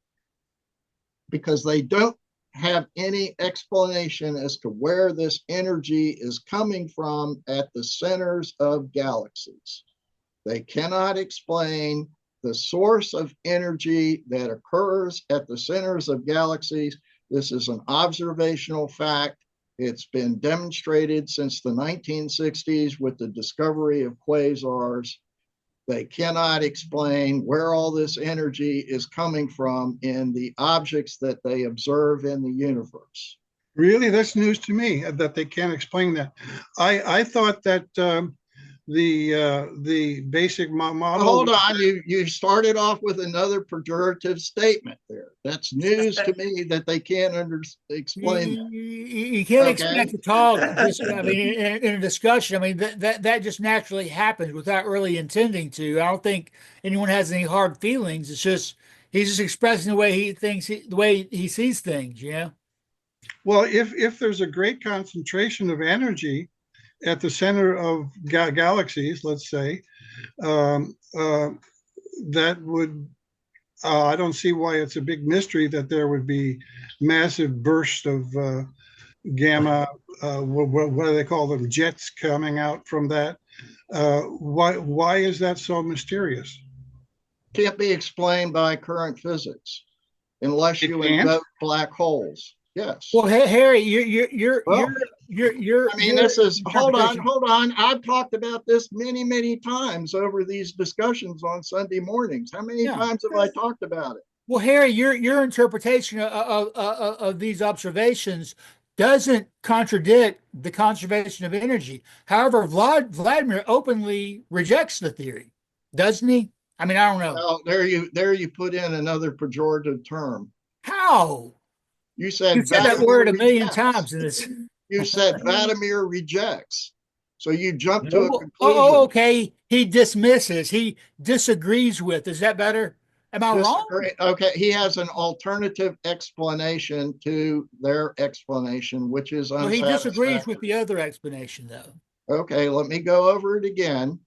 because they don't have any explanation as to where this energy is coming from at the centers of galaxies. They cannot explain the source of energy that occurs at the centers of galaxies. This is an observational fact. It's been demonstrated since the 1960s with the discovery of quasars. They cannot explain where all this energy is coming from in the objects that they observe in the universe. Really? That's news to me that they can't explain that. I thought that the basic model. Hold on, you started off with another pejorative statement there. That's news to me that they can't explain that. You can't expect to talk. In a discussion, that just naturally happens without really intending to. I don't think anyone has any hard feelings. It's just he's just expressing the way he thinks, the way he sees things. Well, if there's a great concentration of energy at the center of galaxies, let's say, that would, I don't see why it's a big mystery that there would be massive bursts of gamma, what do they call them, jets coming out from that. Why is that so mysterious? Can't be explained by current physics unless you invoke black holes. Yes. Well, Harry, Well, I mean, this is, hold interpretation. on. I've talked about this many, many times over these discussions on Sunday mornings. How many Yeah. times have I talked about it? Well, Harry, your interpretation of these observations doesn't contradict the conservation of energy. However, Vladimir openly rejects the theory, doesn't he? I mean, I don't know. Well, there you put in another pejorative term. How? You You've said said that Vladimir word a million rejects. times in this. You said Vladimir rejects. So you jump to a Oh, conclusion. okay. He dismisses. He disagrees with. Is that better? Am I wrong? Disagree. Okay, he has an alternative explanation to their explanation, which is Well, he disagrees unsatisfactory. with the other explanation, though. Okay, let me go over it again.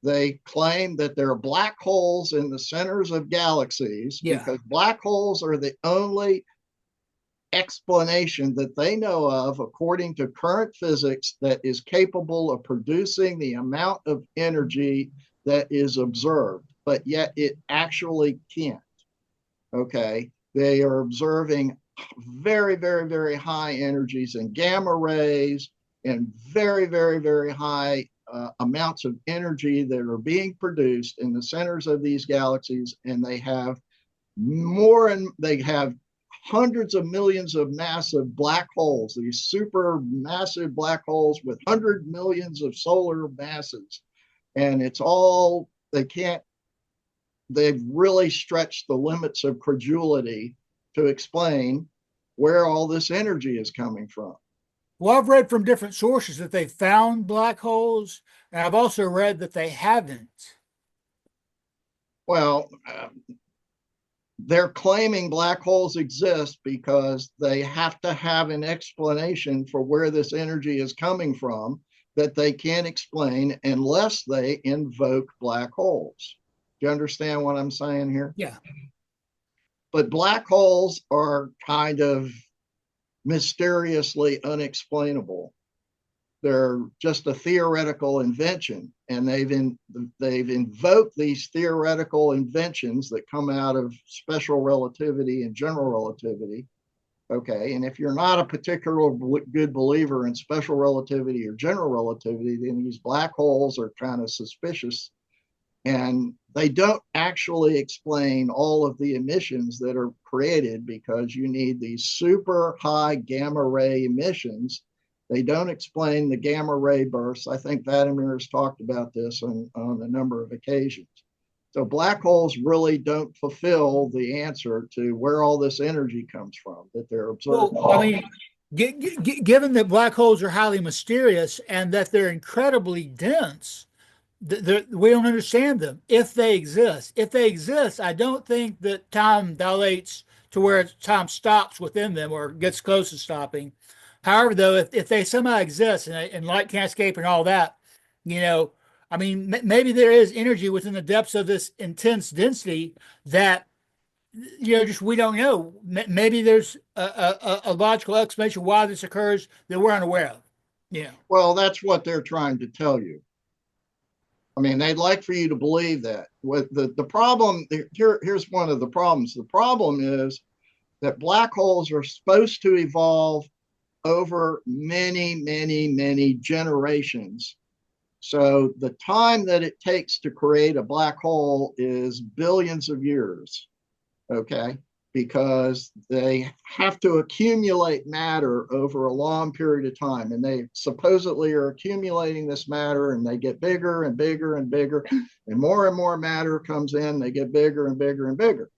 They claim that there are black holes in the centers of galaxies Yeah. because black holes are the only explanation that they know of, according to current physics, that is capable of producing the amount of energy that is observed, but yet it actually can't. Okay, they are observing very, very, very high energies in gamma rays and very, very, very high amounts of energy that are being produced in the centers of these galaxies, and they have they have hundreds of millions of massive black holes, these super massive black holes with 100 millions of solar masses. And it's all, they've really stretched the limits of credulity to explain where all this energy is coming from. Well, I've read from different sources that they found black holes, and I've also read that they haven't. Well, they're claiming black holes exist because they have to have an explanation for where this energy is coming from that they can't explain unless they invoke black holes. Do you understand what I'm saying here? Yeah. But black holes are kind of mysteriously unexplainable. They're just a theoretical invention, and they've invoked these theoretical inventions that come out of special relativity and general relativity. Okay, and if you're not a particular good believer in special relativity or general relativity, then these black holes are kind of suspicious, and they don't actually explain all of the emissions that are created because you need these super high gamma ray emissions. They don't explain the gamma ray bursts. I think Vladimir has talked about this on a number of occasions. So black holes really don't fulfill the answer to where all this energy comes from that they're observing. Well, I mean, given that black holes are highly mysterious and that they're incredibly dense, we don't understand them if they exist. If they exist, I don't think that time dilates to where time stops within them or gets close to stopping. However, though, if they somehow exist and light can't escape and all that, you know, I mean, maybe there is energy within the depths of this intense density that, you know, just we don't know. Maybe there's a logical explanation why this occurs that we're unaware of. Yeah. Well, that's what they're trying to tell you. I mean, they'd like for you to believe that. With the problem, here's one of the problems. The problem is that black holes are supposed to evolve over many, many, many generations. So the time that it takes to create a black hole is billions of years, okay? Because they have to accumulate matter over a long period of time. And they supposedly are accumulating this matter, and they get bigger and bigger and bigger, and more matter comes in, they get bigger and bigger and bigger.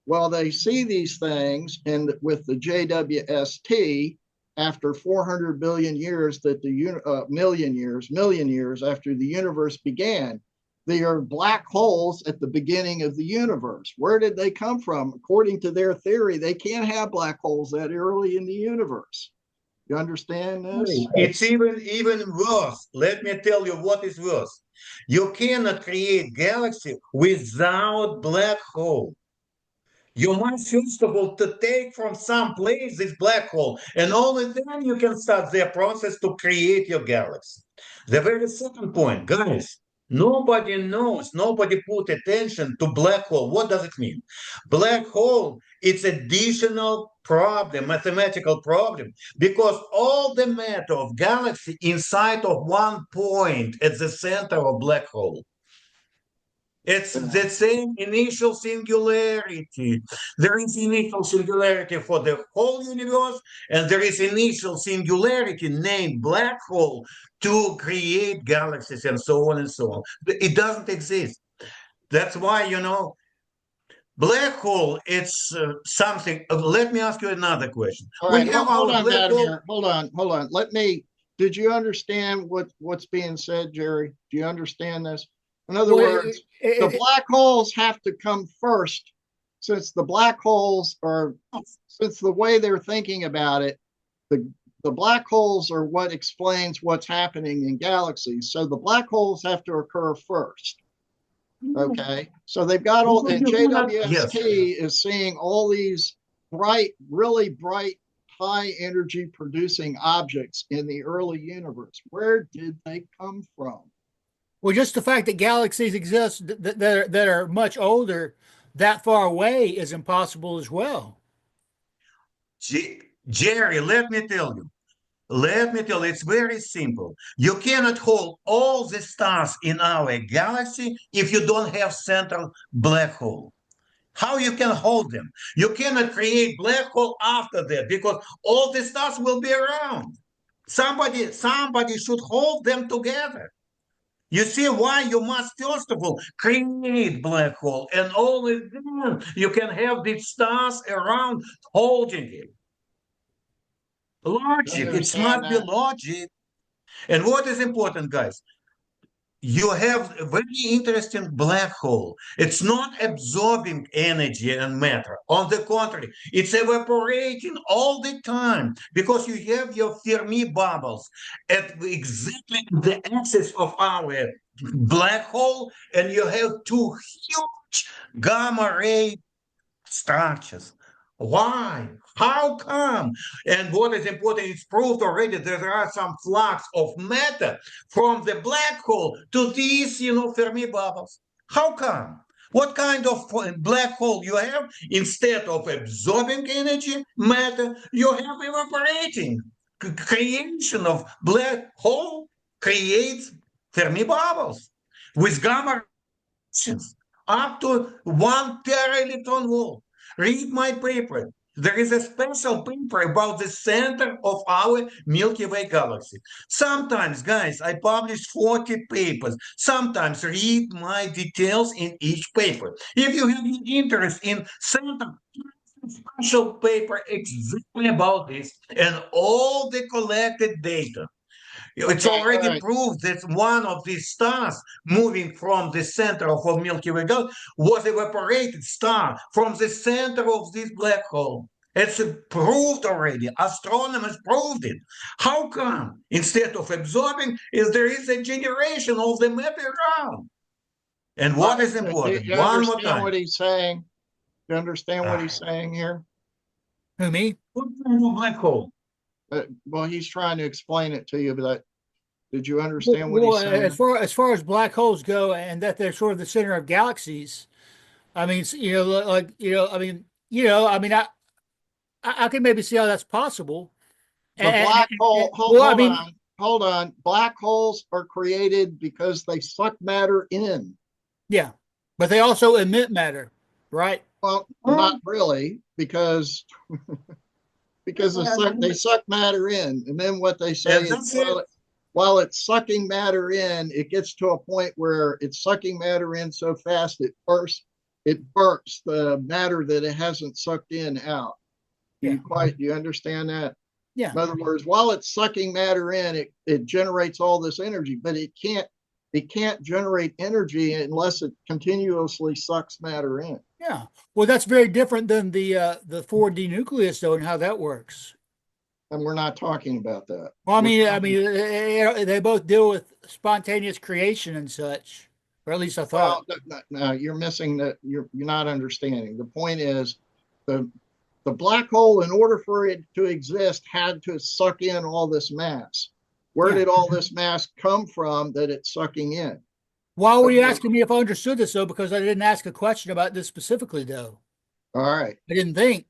Well, they see these things, and with the JWST, after 400 billion years, that the million years after the universe began, they are black holes at the beginning of the universe. Where did they come from? According to their theory, they can't have black holes that early in the universe. You understand this? It's even worse. Let me tell you what is worse. You cannot create galaxy without black hole. You must first of all to take from some place this black hole, and only then you can start the process to create your galaxy. The very second point, guys, nobody knows, nobody put attention to black hole. What does it mean? Black hole, it's additional problem, mathematical problem, because all the matter of galaxy inside of one point at the center of black hole. It's the same initial singularity. There is initial singularity for the whole universe, and there is initial singularity named black hole to create galaxies and so on and so on. It doesn't exist. That's why, black hole, it's something. Let me ask you another question. All right, hold on, Vladimir. Hold on. Did you understand what's being said, Jerry? Do you understand this? In other words, the black holes have to come first, since the way they're thinking about it, the black holes are what explains what's happening in galaxies. So the black holes have to occur first. Okay, so they've got all, and JWST is seeing all these really bright, high energy producing objects in the early universe. Where did they come from? Well, just the fact that galaxies exist that are much older, that far away, is impossible as well. Jerry, let me tell you, it's very simple. You cannot hold all the stars in our galaxy if you don't have central black hole. How you can hold them? You cannot create black hole after that, because all the stars will be around. Somebody should hold them together. You see why you must first of all create black hole, and only then you can have the stars around holding it. Logic, it must be logic. And what is important, guys? You have a very interesting black hole. It's not absorbing energy and matter. On the contrary, it's evaporating all the time, because you have your Fermi bubbles at exactly the axis of our black hole, and you have two huge gamma ray structures. Why? How come? And what is important, it's proved already that there are some flux of matter from the black hole to these, Fermi bubbles. How come? What kind of black hole you have? Instead of absorbing energy, matter, you have evaporating. Creation of black hole creates Fermi bubbles with gamma rays up to 1 teraelectron volt. Read my paper. There is a special paper about the center of our Milky Way galaxy. Sometimes, guys, I publish 40 papers. Sometimes read my details in each paper. If you have an interest in center, special paper exactly about this and all the collected data. It's already proved that one of these stars moving from the center of a Milky Way galaxy was evaporated star from the center of this black hole. It's proved already. Astronomers proved it. How come instead of absorbing, there is a generation of the matter around? And what is important? Do you understand what he's saying? Do you understand what he's saying here? Who, me? What kind of black hole? Well, he's trying to explain it to you, but did you understand what he's saying? As far as black holes go, and that they're sort of the center of galaxies, I mean, I can maybe see how that's possible. Black hole. Hold on. Black holes are created because they suck matter in. Yeah, but they also emit matter, right? Well, not really, because they suck matter in, and then what they say is, while it's sucking matter in, it gets to a point where it's sucking matter in so fast it bursts the matter that it hasn't sucked in out. Do you understand that? Yeah. In other words, while it's sucking matter in, it generates all this energy, but it can't generate energy unless it continuously sucks matter in. Yeah. Well, that's very different than the 4D nucleus, though, and how that works. And we're not talking about that. Well, I mean, they both deal with spontaneous creation and such, or at least I thought. Well, no, you're missing that. You're not understanding. The point is, the the black hole, in order for it to exist, had to suck in all this mass. Where Yeah. did all this mass come from that it's sucking in? Why were you Okay. asking me if I understood this though? Because I didn't ask a question about this specifically though. All right. I didn't think.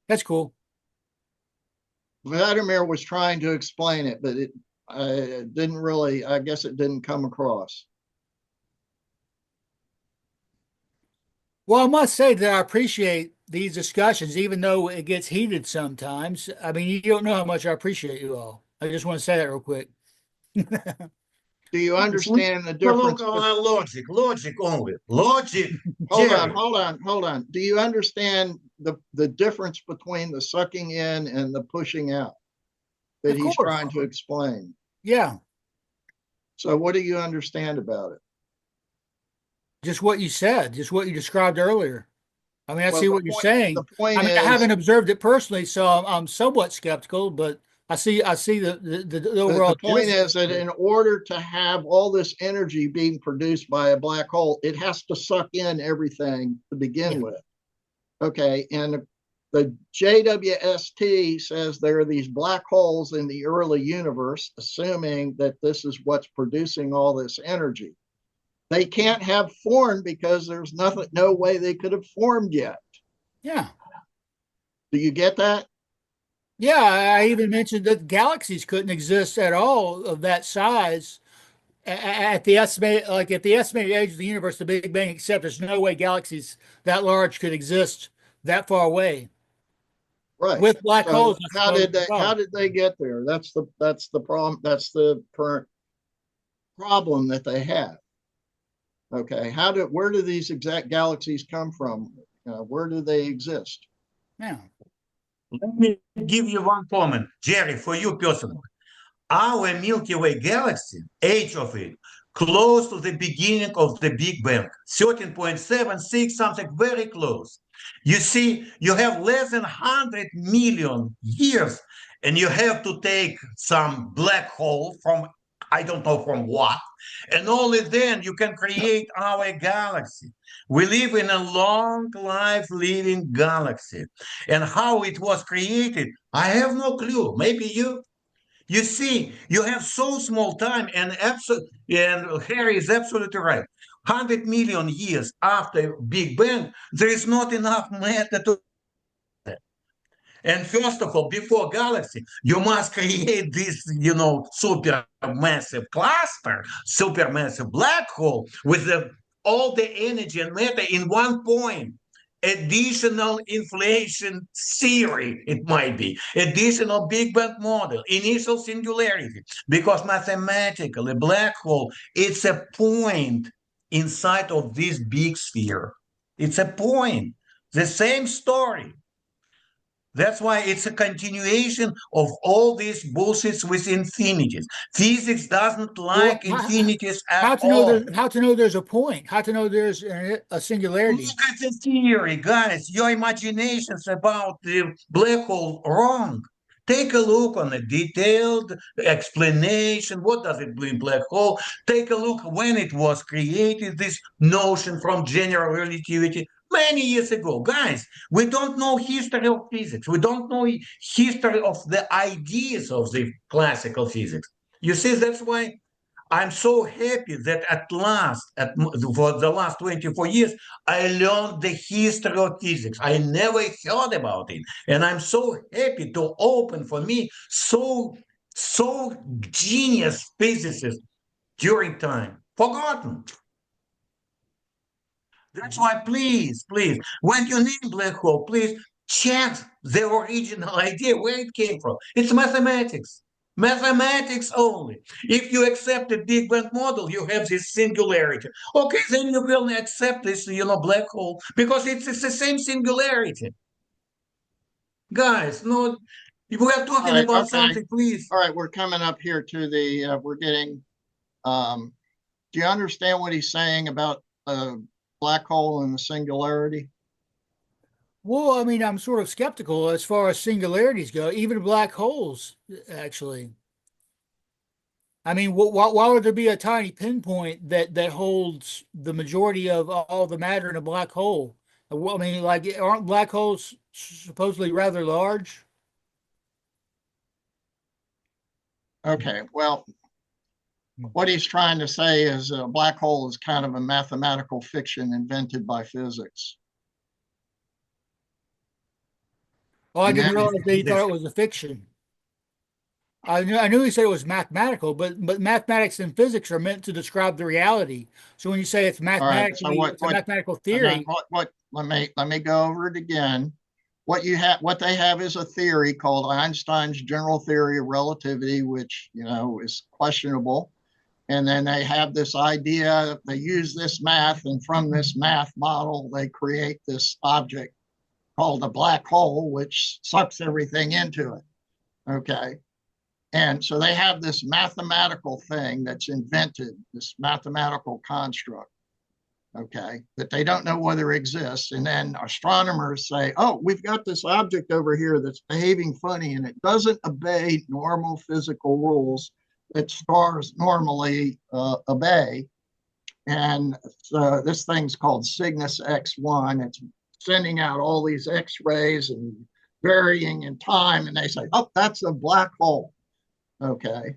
That's cool. Vladimir was trying to explain it, but it didn't really, I guess it didn't come across. Well, I must say that I appreciate these discussions, even though it gets heated sometimes. I mean, you don't know how much I appreciate you all. I just want to say that real quick. Do you understand the So look difference? on logic only. Logic, Hold on, Jerry. hold on. Do you understand the difference between the sucking in and the pushing out that Of he's course. trying to explain? Yeah. So what do you understand about it? Just what you said, just what you described earlier. I mean, I Well, see what you're the saying. point I mean, I is, haven't observed it personally, so I'm somewhat skeptical, but I see the overall the point gist. is that in order to have all this energy being produced by a black hole, it has to suck in everything to begin Yeah. with. Okay, and the JWST says there are these black holes in the early universe, assuming that this is what's producing all this energy. They can't have formed because there's nothing, no way they could have formed yet. Yeah. Do you get that? Yeah, I even mentioned that galaxies couldn't exist at all of that size at the estimated, like at the estimated age of the universe, the Big Bang, except there's no way galaxies that large could exist that far away. Right. With black So holes, I suppose. how did they get there? That's the problem. That's the current problem that they have. Okay. Where do these exact galaxies come from? Where do they exist? Yeah. Let me give you one comment, Jerry, for you personally. Our Milky Way galaxy, age of it, close to the beginning of the Big Bang, 13.76, something very close. You see, you have less than 100 million years, and you have to take some black hole from, I don't know from what, and only then you can create our galaxy. We live in a long life living galaxy. And how it was created, I have no clue. Maybe you see, you have so small time, and Harry is absolutely right. 100 million years after Big Bang, there is not enough matter to. And first of all, before galaxy, you must create this, super massive cluster, super massive black hole with all the energy and matter in one point. Additional inflation theory, it might be, additional Big Bang model, initial singularity, because mathematically, black hole, it's a point inside of this big sphere. It's a point. The same story. That's why it's a continuation of all these bullshits with infinities. Physics doesn't Well, like infinities at how to know there's a point? How to know there's a singularity? Look at the theory, guys. Your imaginations about the black hole wrong. Take a look on a detailed explanation. What does it mean, black hole? Take a look when it was created, this notion from general relativity many years ago. Guys, we don't know history of physics. We don't know history of the ideas of the classical physics. You see, that's why I'm so happy that at last, for the last 24 years, I learned the history of physics. I never heard about it. And I'm so happy to open for me so genius physicists during time. Forgotten. That's why, please, when you name black hole, please check the original idea, where it came from. It's mathematics. Mathematics only. If you accept the Big Bang model, you have this singularity. Okay, then you will accept this, black hole, because it's the same singularity. Guys, no, if we are talking about something, please. All right, we're coming up here to we're getting, do you understand what he's saying about black hole and the singularity? Well, I mean, I'm sort of skeptical as far as singularities go, even black holes, actually. I mean, why would there be a tiny pinpoint that holds the majority of all the matter in a black hole? Well, I mean, like, aren't black holes supposedly rather large? Okay, well, what he's trying to say is a black hole is kind of a mathematical fiction invented by physics. Oh, I And didn't then realize that he thought it was a fiction. I knew he said it was mathematical, but mathematics and physics are meant to describe the reality. So when you say it's all right, so mathematically, it's a mathematical theory. let me go over it again. What they have is a theory called Einstein's general theory of relativity, which, you know, is questionable. And then they have this idea, they use this math, and from this math model, they create this object called a black hole, which sucks everything into it. Okay. And so they have this mathematical thing that's invented, this mathematical construct, okay, that they don't know whether it exists. And then astronomers say, oh, we've got this object over here that's behaving funny and it doesn't obey normal physical rules that stars normally obey. And so this thing's called Cygnus X1. It's sending out all these X-rays and varying in time. And they say, oh, that's a black hole. Okay.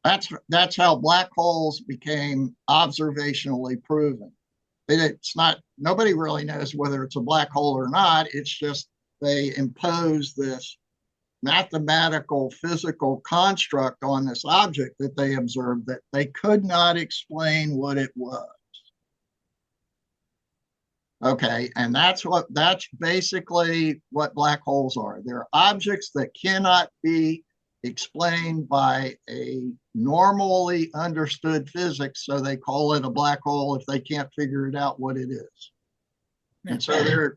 That's how black holes became observationally proven. It's not, nobody really knows whether it's a black hole or not. It's just they impose this mathematical physical construct on this object that they observed that they could not explain what it was. Okay, and that's basically what black holes are. They're objects that cannot be explained by a normally understood physics, so they call it a black hole if they can't figure it out what it is. And so there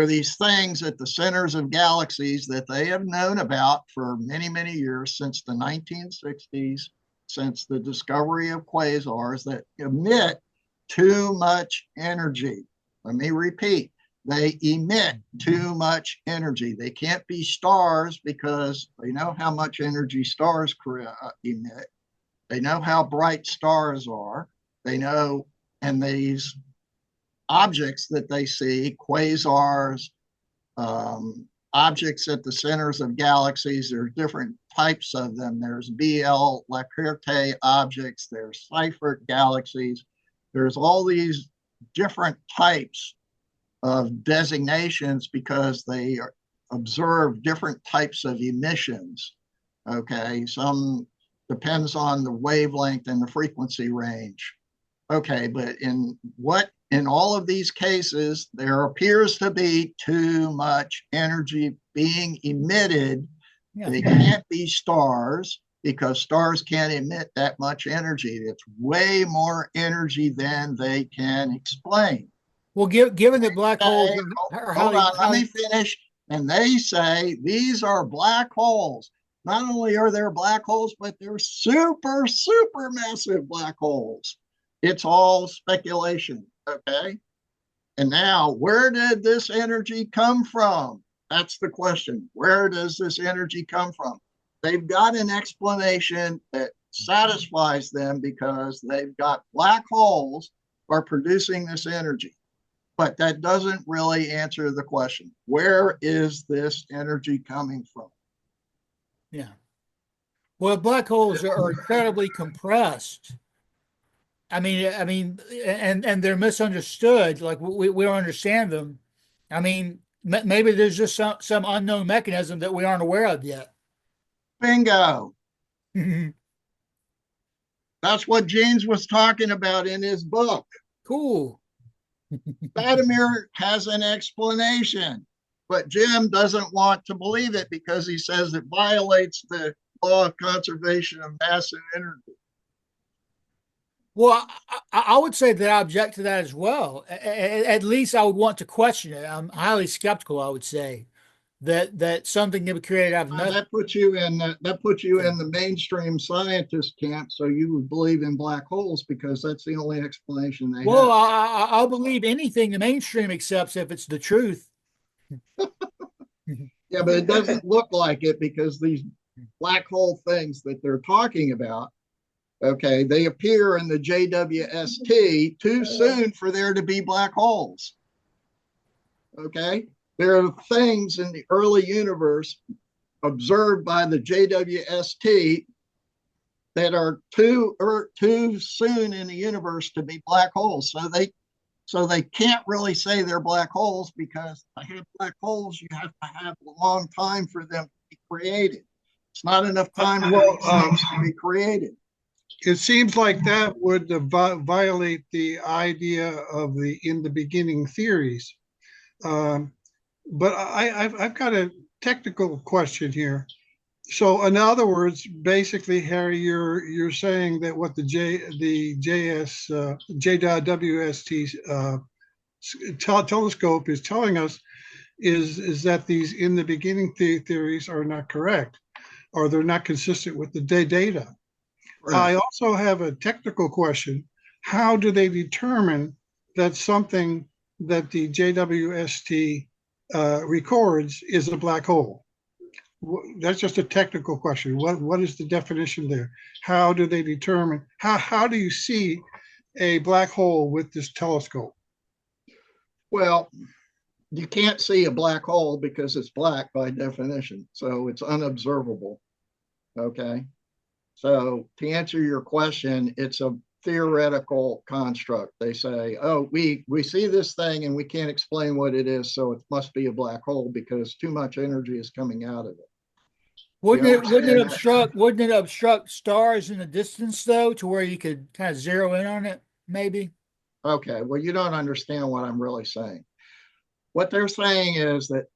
are these things at the centers of galaxies that they have known about for many, many years, since the 1960s, since the discovery of quasars, that emit too much energy. Let me repeat, they emit too much energy. They can't be stars because they know how much energy stars emit. They know how bright stars are. They know, and these objects that they see, quasars, objects at the centers of galaxies, there are different types of them. There's BL Lacerta objects, there's Seifert galaxies. There's all these different types of designations because they observe different types of emissions. Okay, some depends on the wavelength and the frequency range. Okay, but in all of these cases, there appears to be too much energy being emitted. Yeah. They can't be stars because stars can't emit that much energy. It's way more energy than they can explain. Well, given that black holes are hold on, let me finish. And they say these are black holes. Not only are there black holes, but they're super, super massive black holes. It's all speculation, okay? And now, where did this energy come from? That's the question. Where does this energy come from? They've got an explanation that satisfies them because they've got black holes are producing this energy. But that doesn't really answer the question. Where is this energy coming from? Yeah. Well, black holes are incredibly compressed. I mean, and they're misunderstood. Like we don't understand them. I mean, maybe there's just some unknown mechanism that we aren't aware of yet. Bingo. That's what James was talking about in his book. Cool. Vladimir has an explanation, but Jim doesn't want to believe it because he says it violates the law of conservation of mass and energy. Well, I would say that I object to that as well. At least I would want to question it. I'm highly skeptical, I would say, that something can be created out of nothing. That puts you in the mainstream scientist camp, so you would believe in black holes because that's the only explanation they have. Well, I'll believe anything the mainstream accepts if it's the truth. Yeah, but it doesn't look like it because these black hole things that they're talking about, okay, they appear in the JWST too soon for there to be black holes. Okay. There are things in the early universe observed by the JWST that are too soon in the universe to be black holes. So they can't really say they're black holes, because to have black holes, you have to have a long time for them to be created. It's not enough time for things to be created. It seems like that would violate the idea of the in the beginning theories. But I've got a technical question here. So in other words, basically, Harry, you're saying that what the JWST telescope is telling us is that these in the beginning theories are not correct, or they're not consistent with the data. Right. I also have a technical question. How do they determine that something that the JWST records is a black hole? That's just a technical question. What is the definition there? How do they determine, how do you see a black hole with this telescope? Well, you can't see a black hole because it's black by definition. So it's unobservable. Okay. So to answer your question, it's a theoretical construct. They say, oh, we see this thing and we can't explain what it is, so it must be a black hole because too much energy is coming out of it. Wouldn't it obstruct stars in the distance, though, to where you could kind of zero in on it, maybe? Okay, well, you don't understand what I'm really saying. What they're saying is that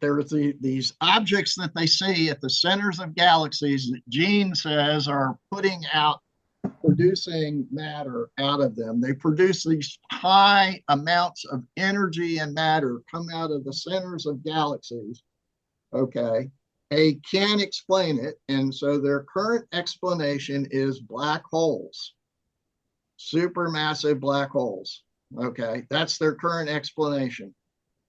there's these objects that they see at the centers of galaxies that Gene says are producing matter out of them. They produce these high amounts of energy and matter come out of the centers of galaxies. Okay. They can't explain it. And so their current explanation is black holes, supermassive black holes. Okay. That's their current explanation.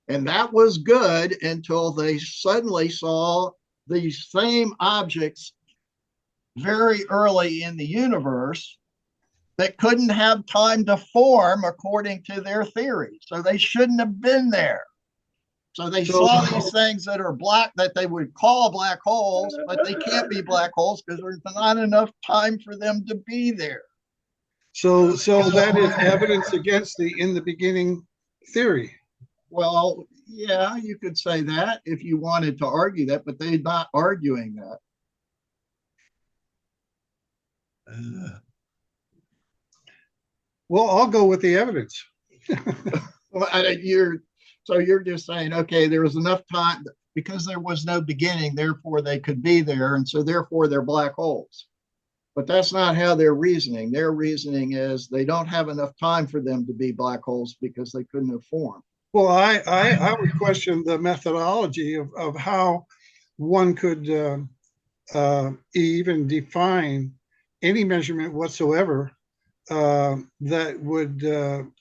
And that was good until they suddenly saw these same objects very early in the universe that couldn't have time to form according to their theory. So they shouldn't have been there. So they saw these things that are black, that they would call black holes, but they can't be black holes because there's not enough time for them to be there. So that is evidence against the in the beginning theory. Well, yeah, you could say that if you wanted to argue that, but they're not arguing that. Well, I'll go with the evidence. Well, you're just saying, okay, there was enough time because there was no beginning, therefore they could be there, and so therefore they're black holes. But that's not how they're reasoning. Their reasoning is they don't have enough time for them to be black holes because they couldn't have formed. Well, I would question the methodology of how one could even define any measurement whatsoever that would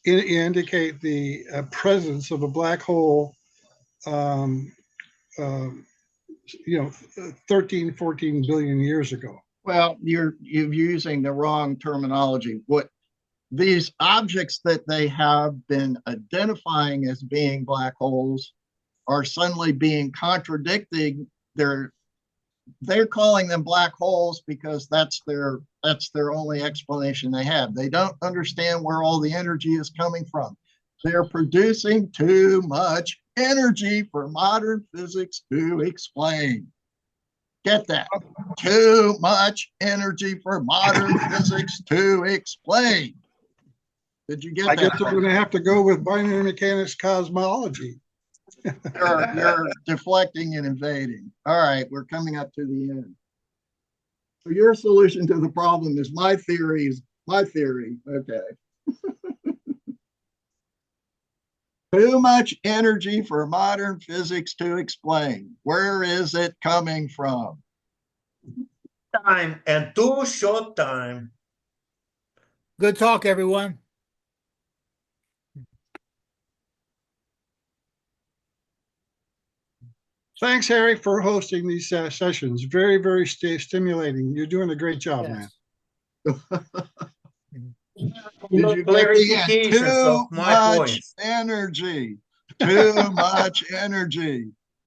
indicate the presence of a black hole, 13, 14 billion years ago. Well, you're using the wrong terminology. What these objects that they have been identifying as being black holes are suddenly being contradicting. They're calling them black holes because that's their only explanation they have. They don't understand where all the energy is coming from. They're producing too much energy for modern physics to explain. Get that? Too much energy for modern physics to explain. Did you get that? I guess I'm going to have to go with binary mechanics cosmology. You're deflecting and evading. All right, we're coming up to the end. So your solution to the problem is my theory is my theory. Okay. Too much energy for modern physics to explain. Where is it coming from? Time and too short time. Good talk, everyone. Thanks, Harry, for hosting these sessions. Very, very stimulating. You're doing a great job, man. Did you get too much energy? Too much energy.